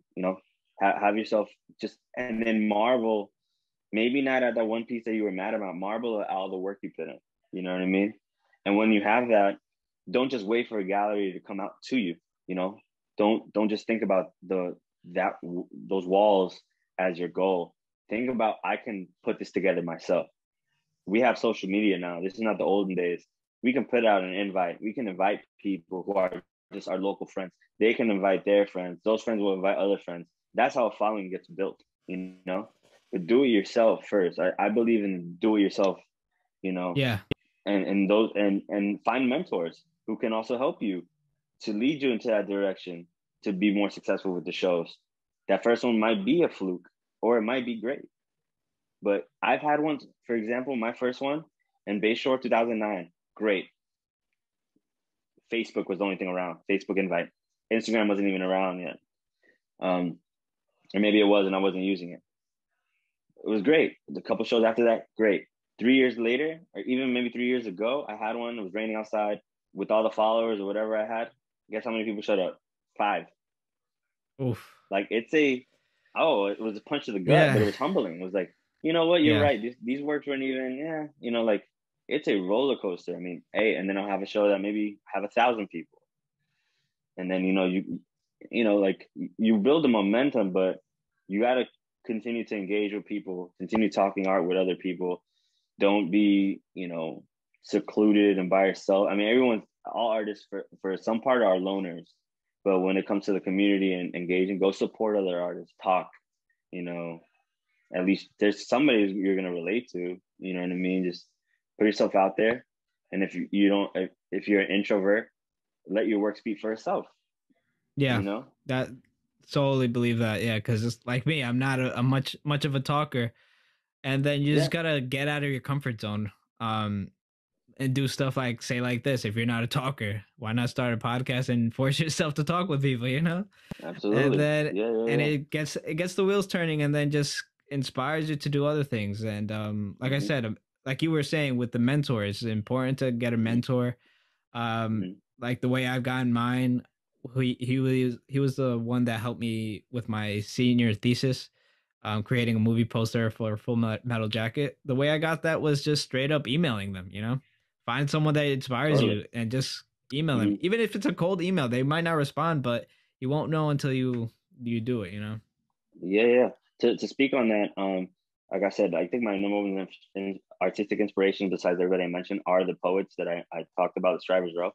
have yourself just and then marvel, maybe not at that one piece that you were mad about, marvel at all the work you put in. You know what I mean? And when you have that, don't just wait for a gallery to come out to you, you know. Don't just think about those walls as your goal. Think about I can put this together myself. We have social media now. This is not the olden days. We can put out an invite. We can invite people who are just our local friends. They can invite their friends. Those friends will invite other friends. That's how a following gets built, you know? But do it yourself first. I believe in do it yourself, you know, Yeah. and find mentors who can also help you to lead you into that direction to be more successful with the shows. That first one might be a fluke or it might be great. But I've had ones, for example, my first one in Bayshore 2009, great. Facebook was the only thing around. Facebook invite. Instagram wasn't even around yet. Or maybe it was and I wasn't using it. It was great. A couple shows after that, great. 3 years later, or even maybe 3 years ago, I had one. It was raining outside with all the followers or whatever I had. Guess how many people showed up? 5. Oof. Like it was a punch to the gut, but Yeah. it was humbling. It was like, you know what, you're Yeah. right. These works weren't even, like it's a roller coaster. I mean, hey, and then I'll have a show that maybe have 1,000 people. And then, like you build the momentum, but you got to continue to engage with people, continue talking art with other people. Don't be, secluded and by yourself. I mean, all artists for some part are loners, but when it comes to the community and engaging, go support other artists, talk, you know, at least there's somebody you're going to relate to, you know what I mean? Just put yourself out there. And you don't, if you're an introvert, let your work speak for itself, Yeah. you know? That solely believe that. Yeah, because it's like me. I'm not a much of a talker, and then you just Yeah, gotta get out of your comfort zone. And do stuff like say like this. If you're not a talker, why not start a podcast and force yourself to talk with people? And absolutely. then Yeah, yeah, and yeah. it gets the wheels turning, and then just inspires you to do other things. And like I Mm-hmm, said, like you were saying with the mentor, it's important to get a mm-hmm, mentor. mm-hmm. Like the way I've gotten mine, he was the one that helped me with my senior thesis, creating a movie poster for Full Metal Jacket. The way I got that was just straight up emailing them. Find someone that inspires Totally. you and just email them. Mm-hmm. Even if it's a cold email, they might not respond, but you won't know until you do it. Yeah, yeah. To speak on that, like I said, I think my number one artistic inspiration, besides everybody I mentioned, are the poets that I talked about, the Strivers Row.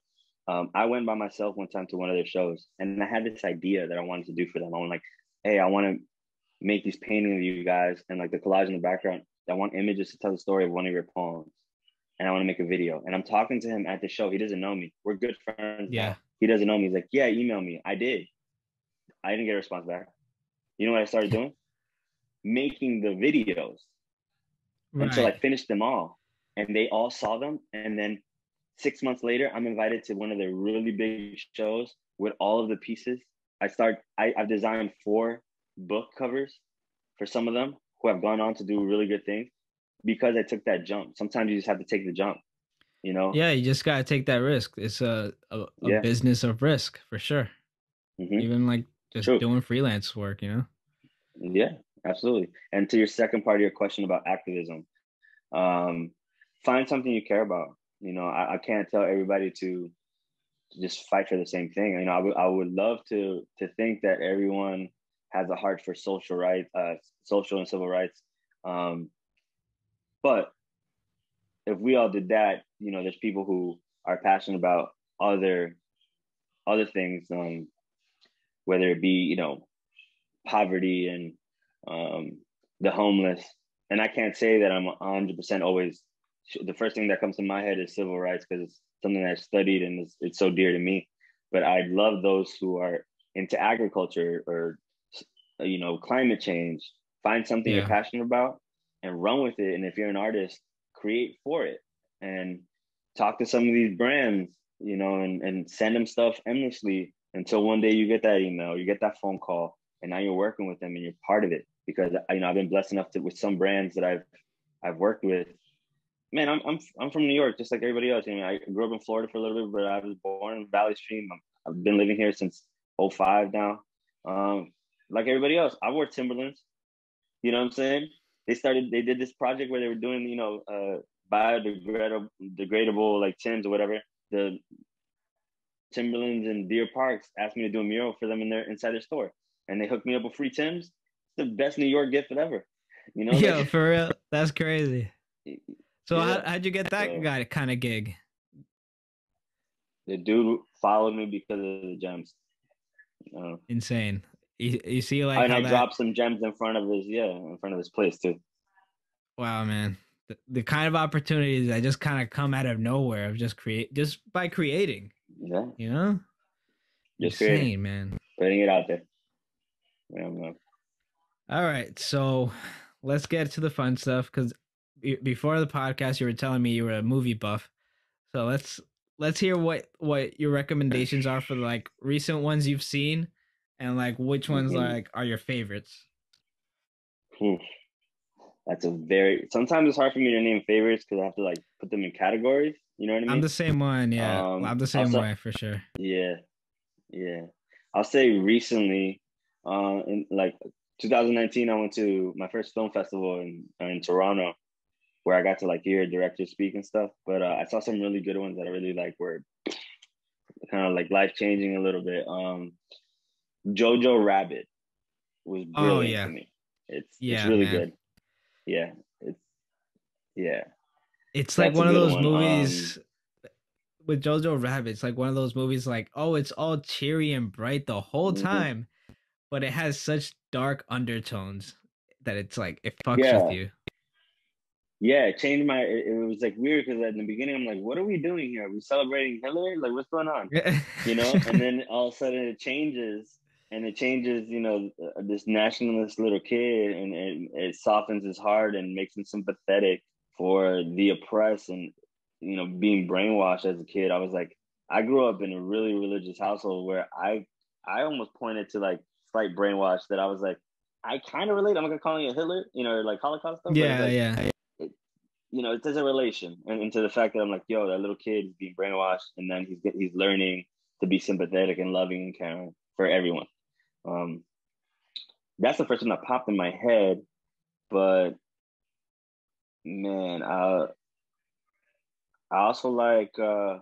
I went by myself one time to one of their shows, and I had this idea that I wanted to do for them. I was like, hey, I want to make these paintings of you guys, and like the collage in the background. I want images to tell the story of one of your poems, and I want to make a video. And I'm talking to him at the show. He doesn't know me. We're good friends Yeah. now. He doesn't know me. He's like, yeah, email me. I did. I didn't get a response back. You know what I started doing? Making the videos until I Right. finished them all. And they all saw them. And then 6 months later, I'm invited to one of the really big shows with all of the pieces. I've designed 4 book covers for some of them who have gone on to do really good things because I took that jump. Sometimes you just have to take the jump, you know? Yeah, you just gotta take that risk. It's a Yeah. business of risk for sure. Mm-hmm. Even like just True. doing freelance work. Yeah, absolutely. And to your second part of your question about activism, um, find something you care about. I can't tell everybody to just fight for the same thing. I would love to think that everyone has a heart for social and civil rights. Um, but if we all did that, there's people who are passionate about other other things, whether it be poverty and the homeless. And I can't say that I'm 100% always. The first thing that comes to my head is civil rights because it's something I've studied and it's so dear to me. But I love those who are into agriculture or climate change, find something you're Yeah. passionate about and run with it. And if you're an artist, create for it and talk to some of these brands, and send them stuff endlessly until one day you get that email, you get that phone call, and now you're working with them and you're part of it. Because I've been blessed enough to with some brands that I've worked with. Man, I'm from New York, just like everybody else. I grew up in Florida for a little bit, but I was born in Valley Stream. I've been living here since '05 now. Like everybody else, I wore Timberlands. You know what I'm saying? They did this project where they were doing, biodegradable like Tims or whatever. The Timberlands in Deer Parks asked me to do a mural for them inside their store, and they hooked me up with free Tims. It's the best New York gift ever. Yo, Like for real, that's crazy. So yeah. how'd you get that So guy kind of gig? the dude followed me because of the gems. Uh, Insane. You see like and how I that. dropped some gems in front of his place too. Wow, man. The kind of opportunities that just kind of come out of nowhere of just by creating, Yeah, you know? just creating, Insane, man. putting it out there. Yeah, man. All right, so let's get to the fun stuff because before the podcast, you were telling me you were a movie buff. So let's hear what your recommendations are for like recent ones you've seen, and like which ones Mm-hmm. like are your favorites. That's a very. Sometimes it's hard for me to name favorites because I have to like put them in categories. You know what I I'm mean? the same one, yeah. I'm the same Also, way for sure. yeah, yeah. I'll say recently, in like 2019, I went to my first film festival in Toronto, where I got to like hear directors speak and stuff. But I saw some really good ones that I really like were kind of like life changing a little bit. Jojo Rabbit was Oh brilliant to yeah, me. It's yeah, really man. good. Yeah, it's yeah. It's like That's a one of good those one. movies with Jojo Rabbit. It's like one of those movies like, oh, it's all cheery and bright the whole Mhm. time, but it has such dark undertones that it's like it fucks with Yeah, you. yeah. It changed my. It was like weird because in the beginning I'm like, what are we doing here? Are we celebrating Hitler? Like, what's going on? And then all of a sudden it changes, and it changes. This nationalist little kid, and it softens his heart and makes him sympathetic for the oppressed, and being brainwashed as a kid. I was like, I grew up in a really religious household where I almost pointed to like slight brainwash that I was like, I kind of relate. I'm not gonna call it Hitler, or like Holocaust stuff, but it's Yeah, like yeah. it, there's a relation, and into the fact that I'm like, yo, that little kid is being brainwashed, and then he's learning to be sympathetic and loving and caring for everyone. Um, that's the first one that popped in my head, but man, I also like I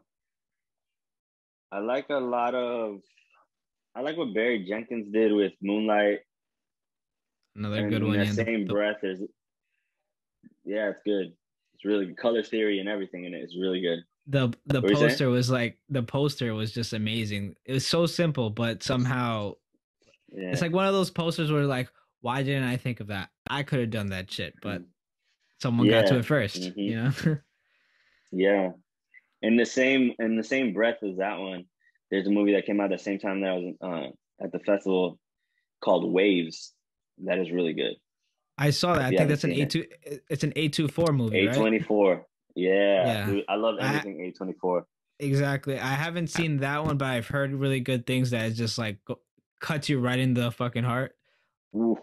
like a lot of I like what Barry Jenkins did with Moonlight, Another and good in one. that Yeah, same breath, there's it's good. It's really good. Color theory and everything in it is really good. the What were you saying? poster was just amazing. It was so simple, but somehow it's Yeah. like one of those posters where like, why didn't I think of that? I could have done that shit, but someone got to Yeah. it first, hmm you know? Yeah. In the same breath as that one, there's a movie that came out at the same time that I was at the festival called Waves. That is really good. I saw that. If I you think haven't that's an seen it, A2 it's an A24 movie, right? A24. Yeah, Yeah. dude, I love I everything A24. exactly. I haven't seen that one, but I've heard really good things that is just like cuts you right in the fucking heart. Ooh,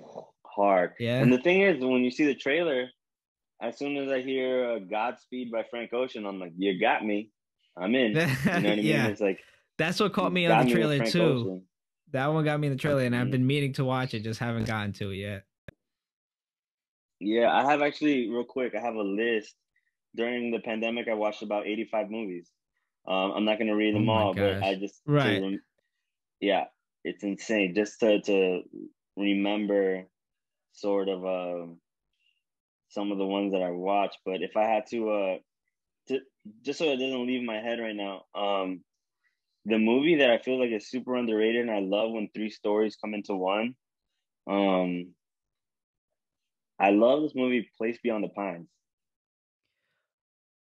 hard. And Yeah. the thing is, when you see the trailer, as soon as I hear Godspeed by Frank Ocean, I'm like, you got me. I'm in. You know what I mean? Yeah. It's like, That's what caught you me on the got me with trailer Frank too. Ocean. That one got me in the trailer, and I've Mhm. been meaning to watch it, just haven't gotten to it yet. Yeah, I have actually, real quick, I have a list. During the pandemic, I watched about 85 movies. I'm not going to read Oh them my all, but I gosh. just, Right. yeah, it's insane just to remember sort of some of the ones that I watched. But if I had to just so it doesn't leave my head right now, the movie that I feel like is super underrated, and I love when three stories come into one. Um, I love this movie, Place Beyond the Pines.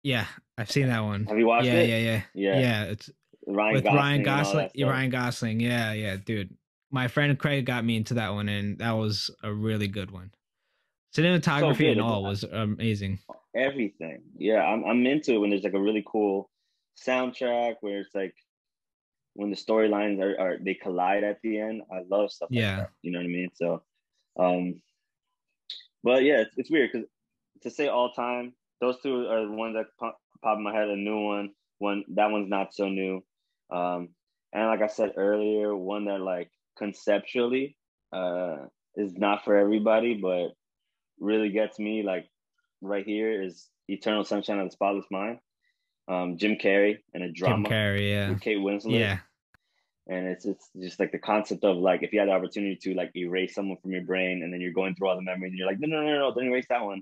Yeah, I've seen that one. Have you watched Yeah, it? yeah, yeah. Yeah, Yeah, it's Ryan with Ryan Gosling and all Gosling. that Yeah, stuff. Ryan Gosling. Yeah, yeah, dude. My friend Craig got me into that one, and that was a really good one. So Cinematography good. and It's all was amazing. everything. Yeah, I'm into it when there's like a really cool soundtrack where it's like when the storylines are they collide at the end. I love stuff like Yeah. that. You know what I mean? So, um, but yeah, it's weird because to say all time, those two are the ones that pop in my head. A new one that one's not so new. Um, and like I said earlier, one that like conceptually is not for everybody, but really gets me like right here is Eternal Sunshine of the Spotless Mind. Jim Carrey in a Jim drama Carrey, yeah. with Kate Winslet, Yeah. and it's just like the concept of like if you had the opportunity to like erase someone from your brain, and then you're going through all the memories, and you're like, no, don't erase that one,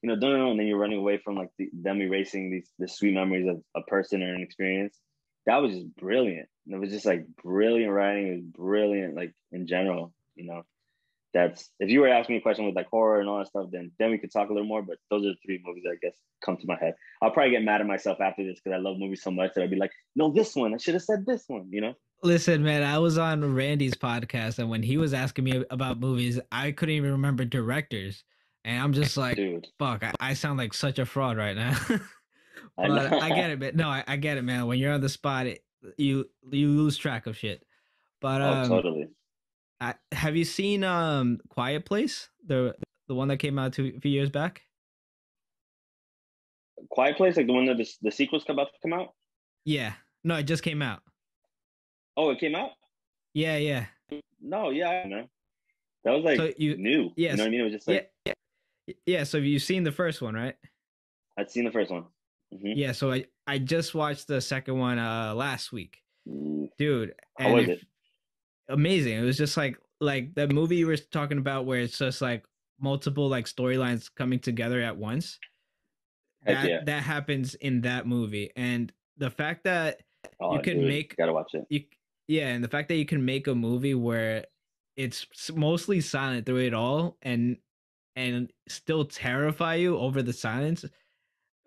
no, and then you're running away from like them erasing the sweet memories of a person or an experience. That was just brilliant. It was just like brilliant writing. It was brilliant, like in general. That's if you were asking me a question with like horror and all that stuff, then we could talk a little more. But those are the three movies that I guess come to my head. I'll probably get mad at myself after this because I love movies so much that I'd be like, no, this one. I should have said this one. Listen, man, I was on Randy's podcast, and when he was asking me about movies, I couldn't even remember directors. And I'm just like, Dude. fuck, I sound like such a fraud right now. I But I get know. it, man. No, I get it, man. When you're on the spot, you lose track of shit. But Oh, totally. have you seen Quiet Place, the one that came out a few years back? Quiet Place, like the one that the sequel's about to come out. Yeah, no, it just came out. Oh, it came out. Yeah, yeah. No, yeah, I know. That was like So you, new. You know what yes, I mean? It was just yeah, like yeah. So you've seen the first one, right? I'd seen the first one. Yeah. So I just watched the second one last week, Mm-hmm. dude, How and was it it? amazing. It was just like the movie you were talking about, where it's just like multiple like storylines coming together at once. Heck yeah. That happens in that movie, and the fact that you Oh, can dude, make gotta watch it. you yeah, and the fact that you can make a movie where it's mostly silent through it all, and still terrify you over the silence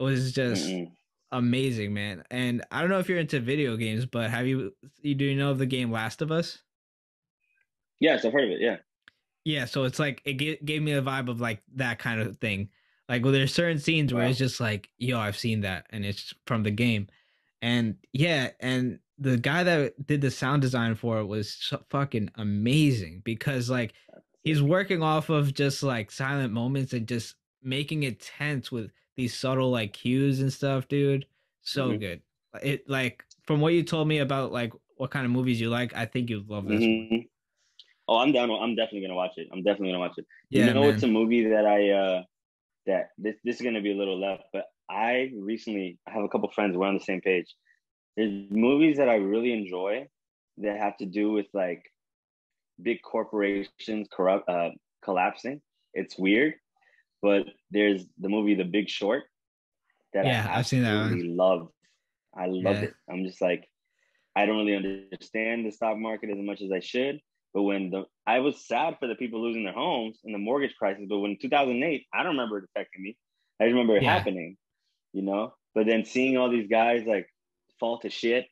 was just Mm-mm. amazing, man. And I don't know if you're into video games, but you do you know of the game Last of Us? Yes, I've heard of it. Yeah. Yeah, so it's like it gave me a vibe of like that kind of thing. Like, well, there's certain scenes where it's Wow. just like, yo, I've seen that, and it's from the game. And yeah, and the guy that did the sound design for it was fucking amazing, because like That's he's sick. working off of just like silent moments and just making it tense with these subtle like cues and stuff, dude. So Mm-hmm. good. It like from what you told me about like what kind of movies you like, I think you'd love this one. Mm-hmm. Oh, I'm down. I'm definitely gonna watch it. I'm definitely gonna watch it. Yeah, It's a man. movie that that this is gonna be a little left, but I have a couple friends. We're on the same page. There's movies that I really enjoy that have to do with like big corporations collapsing. It's weird, but there's the movie The Big Short that I Yeah, I've seen that one. absolutely loved. I loved Yeah. it. I'm just like, I don't really understand the stock market as much as I should. But I was sad for the people losing their homes and the mortgage crisis. But when 2008, I don't remember it affecting me. I just remember it Yeah. happening. But then seeing all these guys like fall to shit.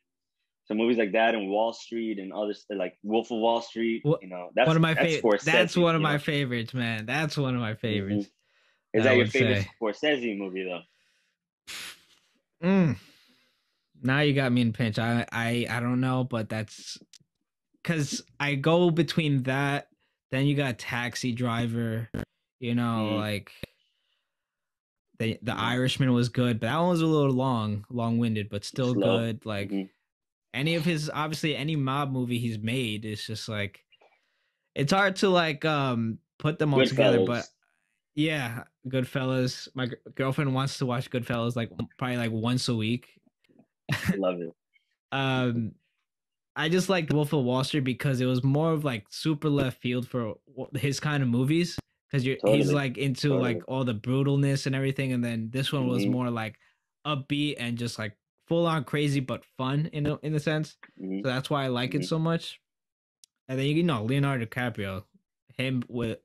So movies like that and Wall Street and others like Wolf of Wall Street, What one of my that's favorite that's Scorsese. one of my favorites, man. That's one of my Mm-hmm. favorites. Is I that your would favorite say. Scorsese movie though? Mm, now you got me in pinch. I don't know, but that's because I go between that. Then you got Taxi Driver. Mm-hmm. Like the Mm-hmm. Irishman was good, but that one was a little long winded, but still Slow. good. Like Mm-hmm. any of his, obviously any mob movie he's made is just like it's hard to like put them all together, but Goodfellas. yeah, Goodfellas. My girlfriend wants to watch Goodfellas like probably like once a week. Love it. um, I just liked Wolf of Wall Street because it was more of like super left field for his kind of movies. Because he's Totally. like into like Totally. all the brutalness and everything, and then this one was Mm-hmm. more like upbeat and just like full on crazy but fun in a sense. Mm-hmm. So that's why I like it Mm-hmm. so much. And then Leonardo DiCaprio, him with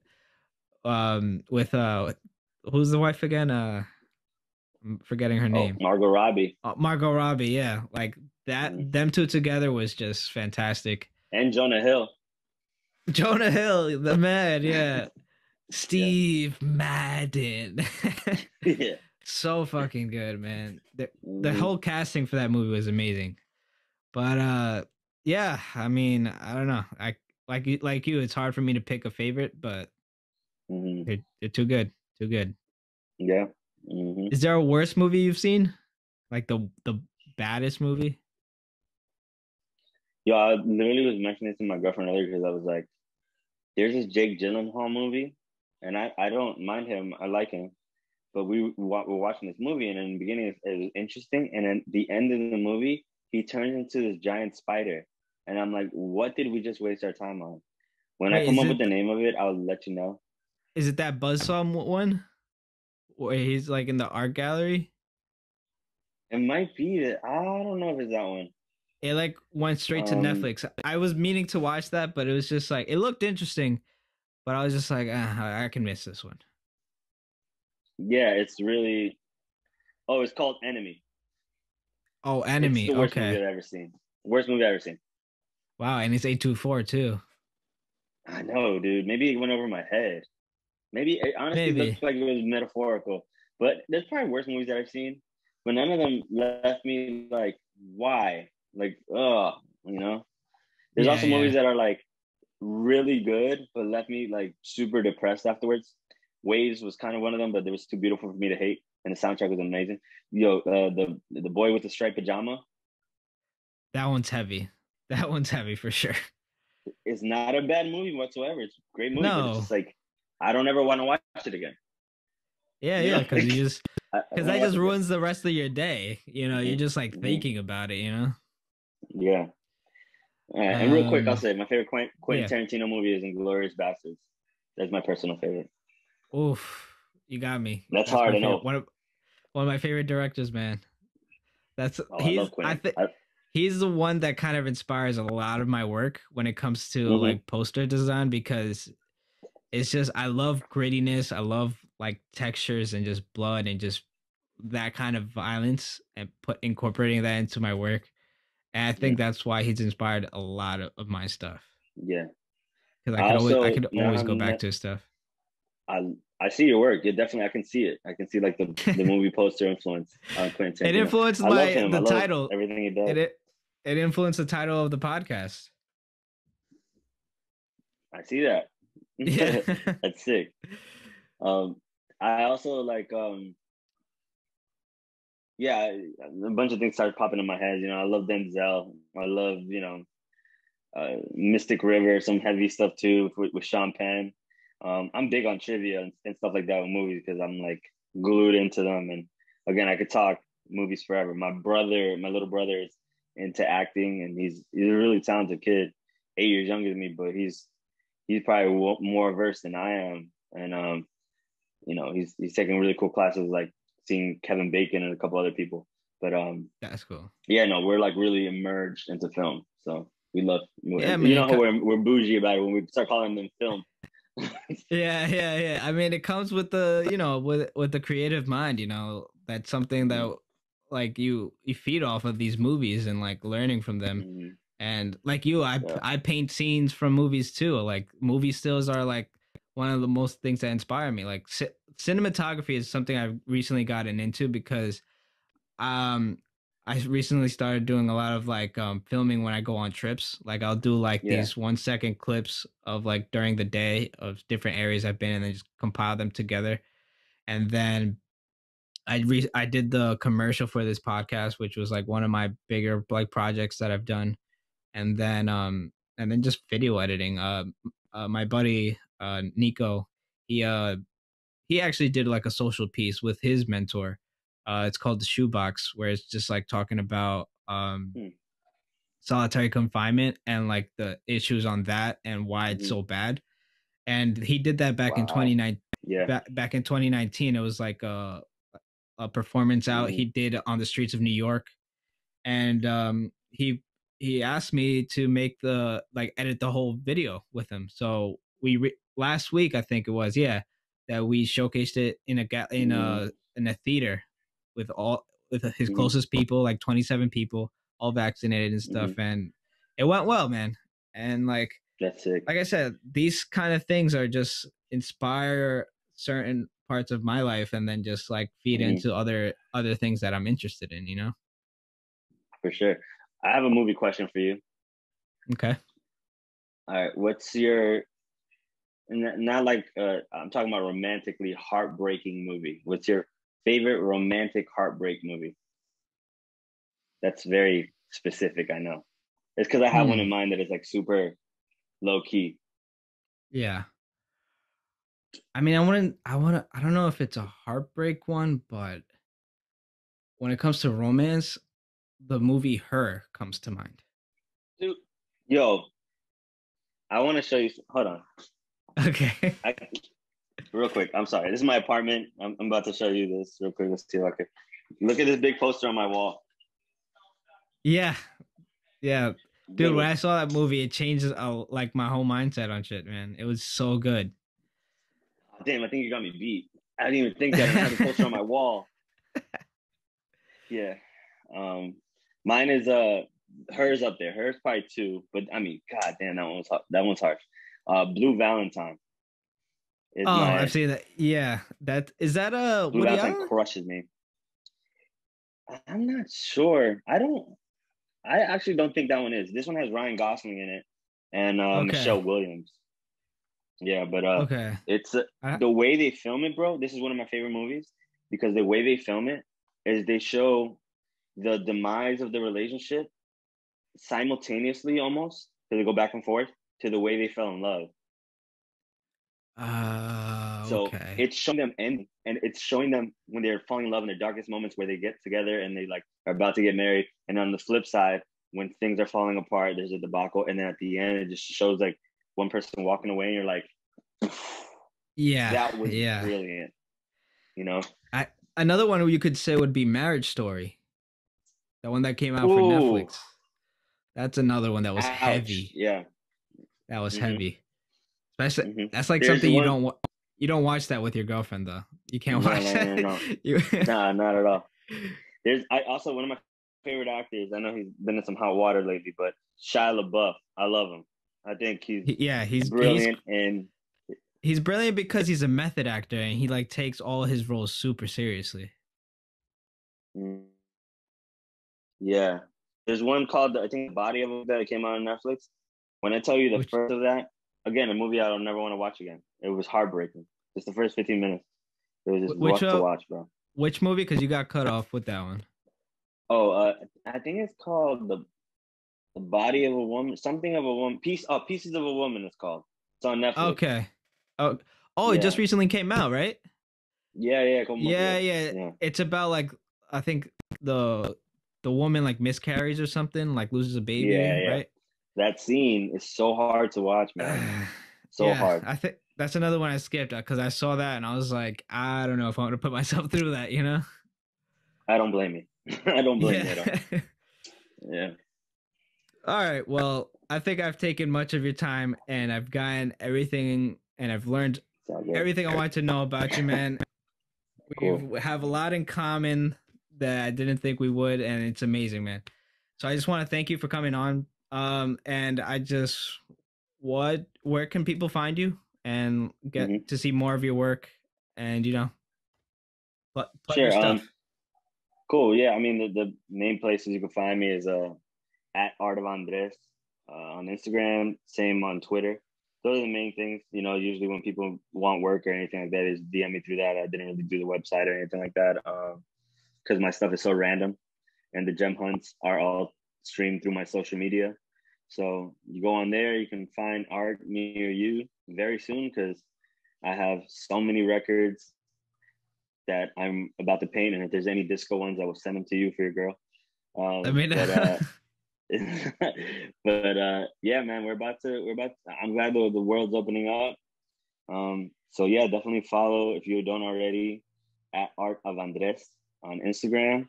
who's the wife again? I'm forgetting her Oh, name. Margot Robbie. Margot Robbie, yeah. Like that Mm-hmm. them two together was just fantastic. And Jonah Hill. Jonah Hill, the man, yeah. Yeah. Steve Madden. Yeah. So fucking good, man. The Hmm. whole casting for that movie was amazing. But yeah, I mean, I don't know. I like you, it's hard for me to pick a favorite, but Hmm. they're too good. Too good. Yeah. Hmm. Is there a worse movie you've seen? Like the baddest movie? Yo, I literally was mentioning this to my girlfriend earlier because I was like, there's this Jake Gyllenhaal movie, and I don't mind him. I like him, but we're watching this movie, and in the beginning it was interesting, and then the end of the movie, he turns into this giant spider, and I'm like, what did we just waste our time on? When I Wait, come up with the name of it, I'll let you know. is it that Buzzsaw one where he's like in the art gallery? It might be that I don't know if it's that one. It like went straight to Um, Netflix. I was meaning to watch that, but it was just like it looked interesting, but I was just like, I can miss this one. yeah, it's really. Oh, it's called Enemy. Oh, It's Enemy. the worst movie Okay. I've ever seen. Worst movie I've ever seen. Wow, and it's 824 too. I know, dude. Maybe it went over my head. Maybe it honestly looked Maybe. like it was metaphorical. But there's probably worse movies that I've seen, but none of them left me like, why? Like, you know. There's Yeah, also movies yeah. that are like really good, but left me like super depressed afterwards. Waves was kind of one of them, but it was too beautiful for me to hate, and the soundtrack was amazing. Yo, the boy with the striped pajama That one's heavy. That one's heavy for sure. is not a bad movie whatsoever. It's a great movie, but it's No. just like I don't ever want to watch it again. Yeah, You yeah, know, because like you just I because don't want that to watch just it again. ruins the rest of your day. You're Mm-hmm. just like Mm-hmm. thinking about it. Yeah. All right. And real quick, I'll Um, say my favorite Quentin yeah. Tarantino movie is Inglourious Bastards. That's my personal favorite. Oof, you got me. That's That's hard, my I favorite. know. One of my favorite directors, man. That's Oh, I love I Quentin. think he's the one that kind of inspires a lot of my work when it comes to Mm-hmm. like poster design because it's just I love grittiness. I love like textures and just blood and just that kind of violence and put incorporating that into my work. And I Yeah. think that's why he's inspired a lot of my stuff Yeah. because I I also could always now go back to his stuff. I see your work. Yeah, definitely I can see it. I can see like the movie poster influence on Quentin It Tarantino. influenced I love my him. I the love title. everything he It does. it influenced the title of the podcast. I see that. Yeah. That's sick. Um I also like yeah, a bunch of things started popping in my head. You know, I love Denzel. I love, Mystic River, some heavy stuff too with Sean Penn. I'm big on trivia and stuff like that with movies because I'm like glued into them. And again, I could talk movies forever. My little brother is into acting, and he's a really talented kid, 8 years younger than me, but he's probably more versed than I am. And he's taking really cool classes like seeing Kevin Bacon and a couple other people. But That's cool. yeah, no, we're like really immersed into film. So we love, Yeah, you know man. how we're bougie about it when we start calling them film. Yeah, yeah, yeah. I mean, it comes with the, with the creative mind, that's something Mm-hmm. that like you feed off of these movies and like learning from them. Mm-hmm. And like you, Yeah. I paint scenes from movies too. Like movie stills are like one of the most things that inspire me. Like cinematography is something I've recently gotten into because um I recently started doing a lot of like filming when I go on trips. Like I'll do like Yeah. these 1 second clips of like during the day of different areas I've been and then just compile them together. And then I did the commercial for this podcast, which was like one of my bigger like projects that I've done. And then just video editing. My buddy Nico, he uh he actually did like a social piece with his mentor. It's called the Shoebox, where it's just like talking about Hmm. solitary confinement and like the issues on that and why it's Mm-hmm. so bad. And he did that back in Wow. 29 Yeah. back in 2019. It was like a performance out Mm-hmm. he did on the streets of New York, and he asked me to make the like edit the whole video with him. So last week I think it was, yeah, that we showcased it Mm-hmm. in a theater with his Mm-hmm. closest people, like 27 people, all vaccinated and Mm-hmm. stuff, and it went well, man. And like That's sick. like I said, these kind of things are just inspire certain parts of my life and then just like feed Hmm. into other things that I'm interested in, you know? For sure. I have a movie question for you. Okay. All right, what's your not like I'm talking about romantically heartbreaking movie. What's your favorite romantic heartbreak movie? That's very specific, I know. It's because I have one in Hmm. mind that is like super low key. Yeah. I mean, I don't know if it's a heartbreak one, but when it comes to romance, the movie Her comes to mind. Dude, yo, I want to show you. Hold on, Okay. I, real quick. I'm sorry. This is my apartment. I'm about to show you this real quick. Let's see if I can look at this big poster on my wall. Yeah. Yeah. Dude, when Dude, I saw that movie, it changes like my whole mindset on shit, man. It was so good. damn, I think you got me beat. I didn't even think that, and I have the poster on my wall. Yeah. Um, mine is hers up there. Hers probably two, but I mean, god damn, that one's hard. Blue Valentine is Oh, I've my seen that. Yeah. That is that Blue Woody Valentine Allen? crushes me. I'm not sure. I actually don't think that one is. This one has Ryan Gosling in it and Okay. Michelle Williams. Yeah, but Okay. it's I, the way they film it, bro. This is one of my favorite movies because the way they film it is they show the demise of the relationship simultaneously almost. So they go back and forth to the way they fell in love. So okay. it's showing them ending and it's showing them when they're falling in love in their darkest moments where they get together and they like are about to get married. And on the flip side, when things are falling apart, there's a debacle. And then at the end, it just shows like one person walking away and you're like, Yeah. that was Yeah. brilliant, you know? I Another one you could say would be Marriage Story. The one that came out for Ooh, Netflix. That's another one that was ouch. heavy. Yeah. That was Mm-hmm. heavy. Especially Mm-hmm. that's like There's something one. you don't watch that with your girlfriend though. You can't No, watch no, that. no, no. You Nah, not at all. There's I also one of my favorite actors. I know he's been in some hot water lately, but Shia LaBeouf. I love him. I think he's Yeah, brilliant and he's brilliant because he's a method actor and he like takes all his roles super seriously. mm, yeah. There's one called I think The Body of a that came out on Netflix. When I tell you the Which first of that, again, a movie I don't never want to watch again. It was heartbreaking. Just the first 15 minutes. It was just which rough to watch, bro. which movie? Because you got cut off with that one. Oh, I think it's called the Body of a Woman, something of a woman, Pieces of a Woman. It's called. It's on Netflix. Okay. Oh, oh, it just Yeah, recently came out, right? yeah, como Yeah, que, yeah. yeah, It's about like I think the the woman like miscarries or something, like loses a baby, yeah. right? That scene is so hard to watch, man. So Yeah, hard. I think that's another one I skipped because I saw that and I was like, I don't know if I want to put myself through that, you know? I don't blame you. I don't blame Yeah. you at all. Yeah, All right. Well, I think I've taken much of your time and I've gotten everything and I've learned it's all good. everything I wanted to know about you, man. Cool. We have a lot in common that I didn't think we would, and it's amazing, man. So I just want to thank you for coming on. And I just where can people find you and get Hmm. to see more of your work and plug your Sure. stuff. Cool. Yeah. I mean, the main places you can find me is at Art of Andres on Instagram. Same on Twitter. Those are the main things. You know, usually when people want work or anything like that, is DM me through that. I didn't really do the website or anything like that because my stuff is so random, and the gem hunts are all streamed through my social media. So you go on there, you can find art near you very soon because I have so many records that I'm about to paint. And if there's any disco ones, I will send them to you for your girl. I mean, But but yeah, man, I'm glad the world's opening up. So yeah, definitely follow if you don't already at Art of Andres on Instagram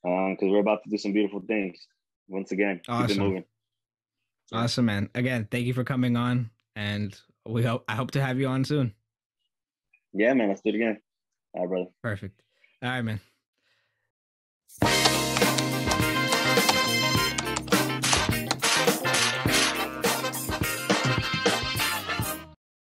because we're about to do some beautiful things. Once again, keep it awesome, moving. Yeah, awesome, man. Again, thank you for coming on, and I hope to have you on soon. yeah, man. Let's do it again. All right, brother. Perfect. All right, man.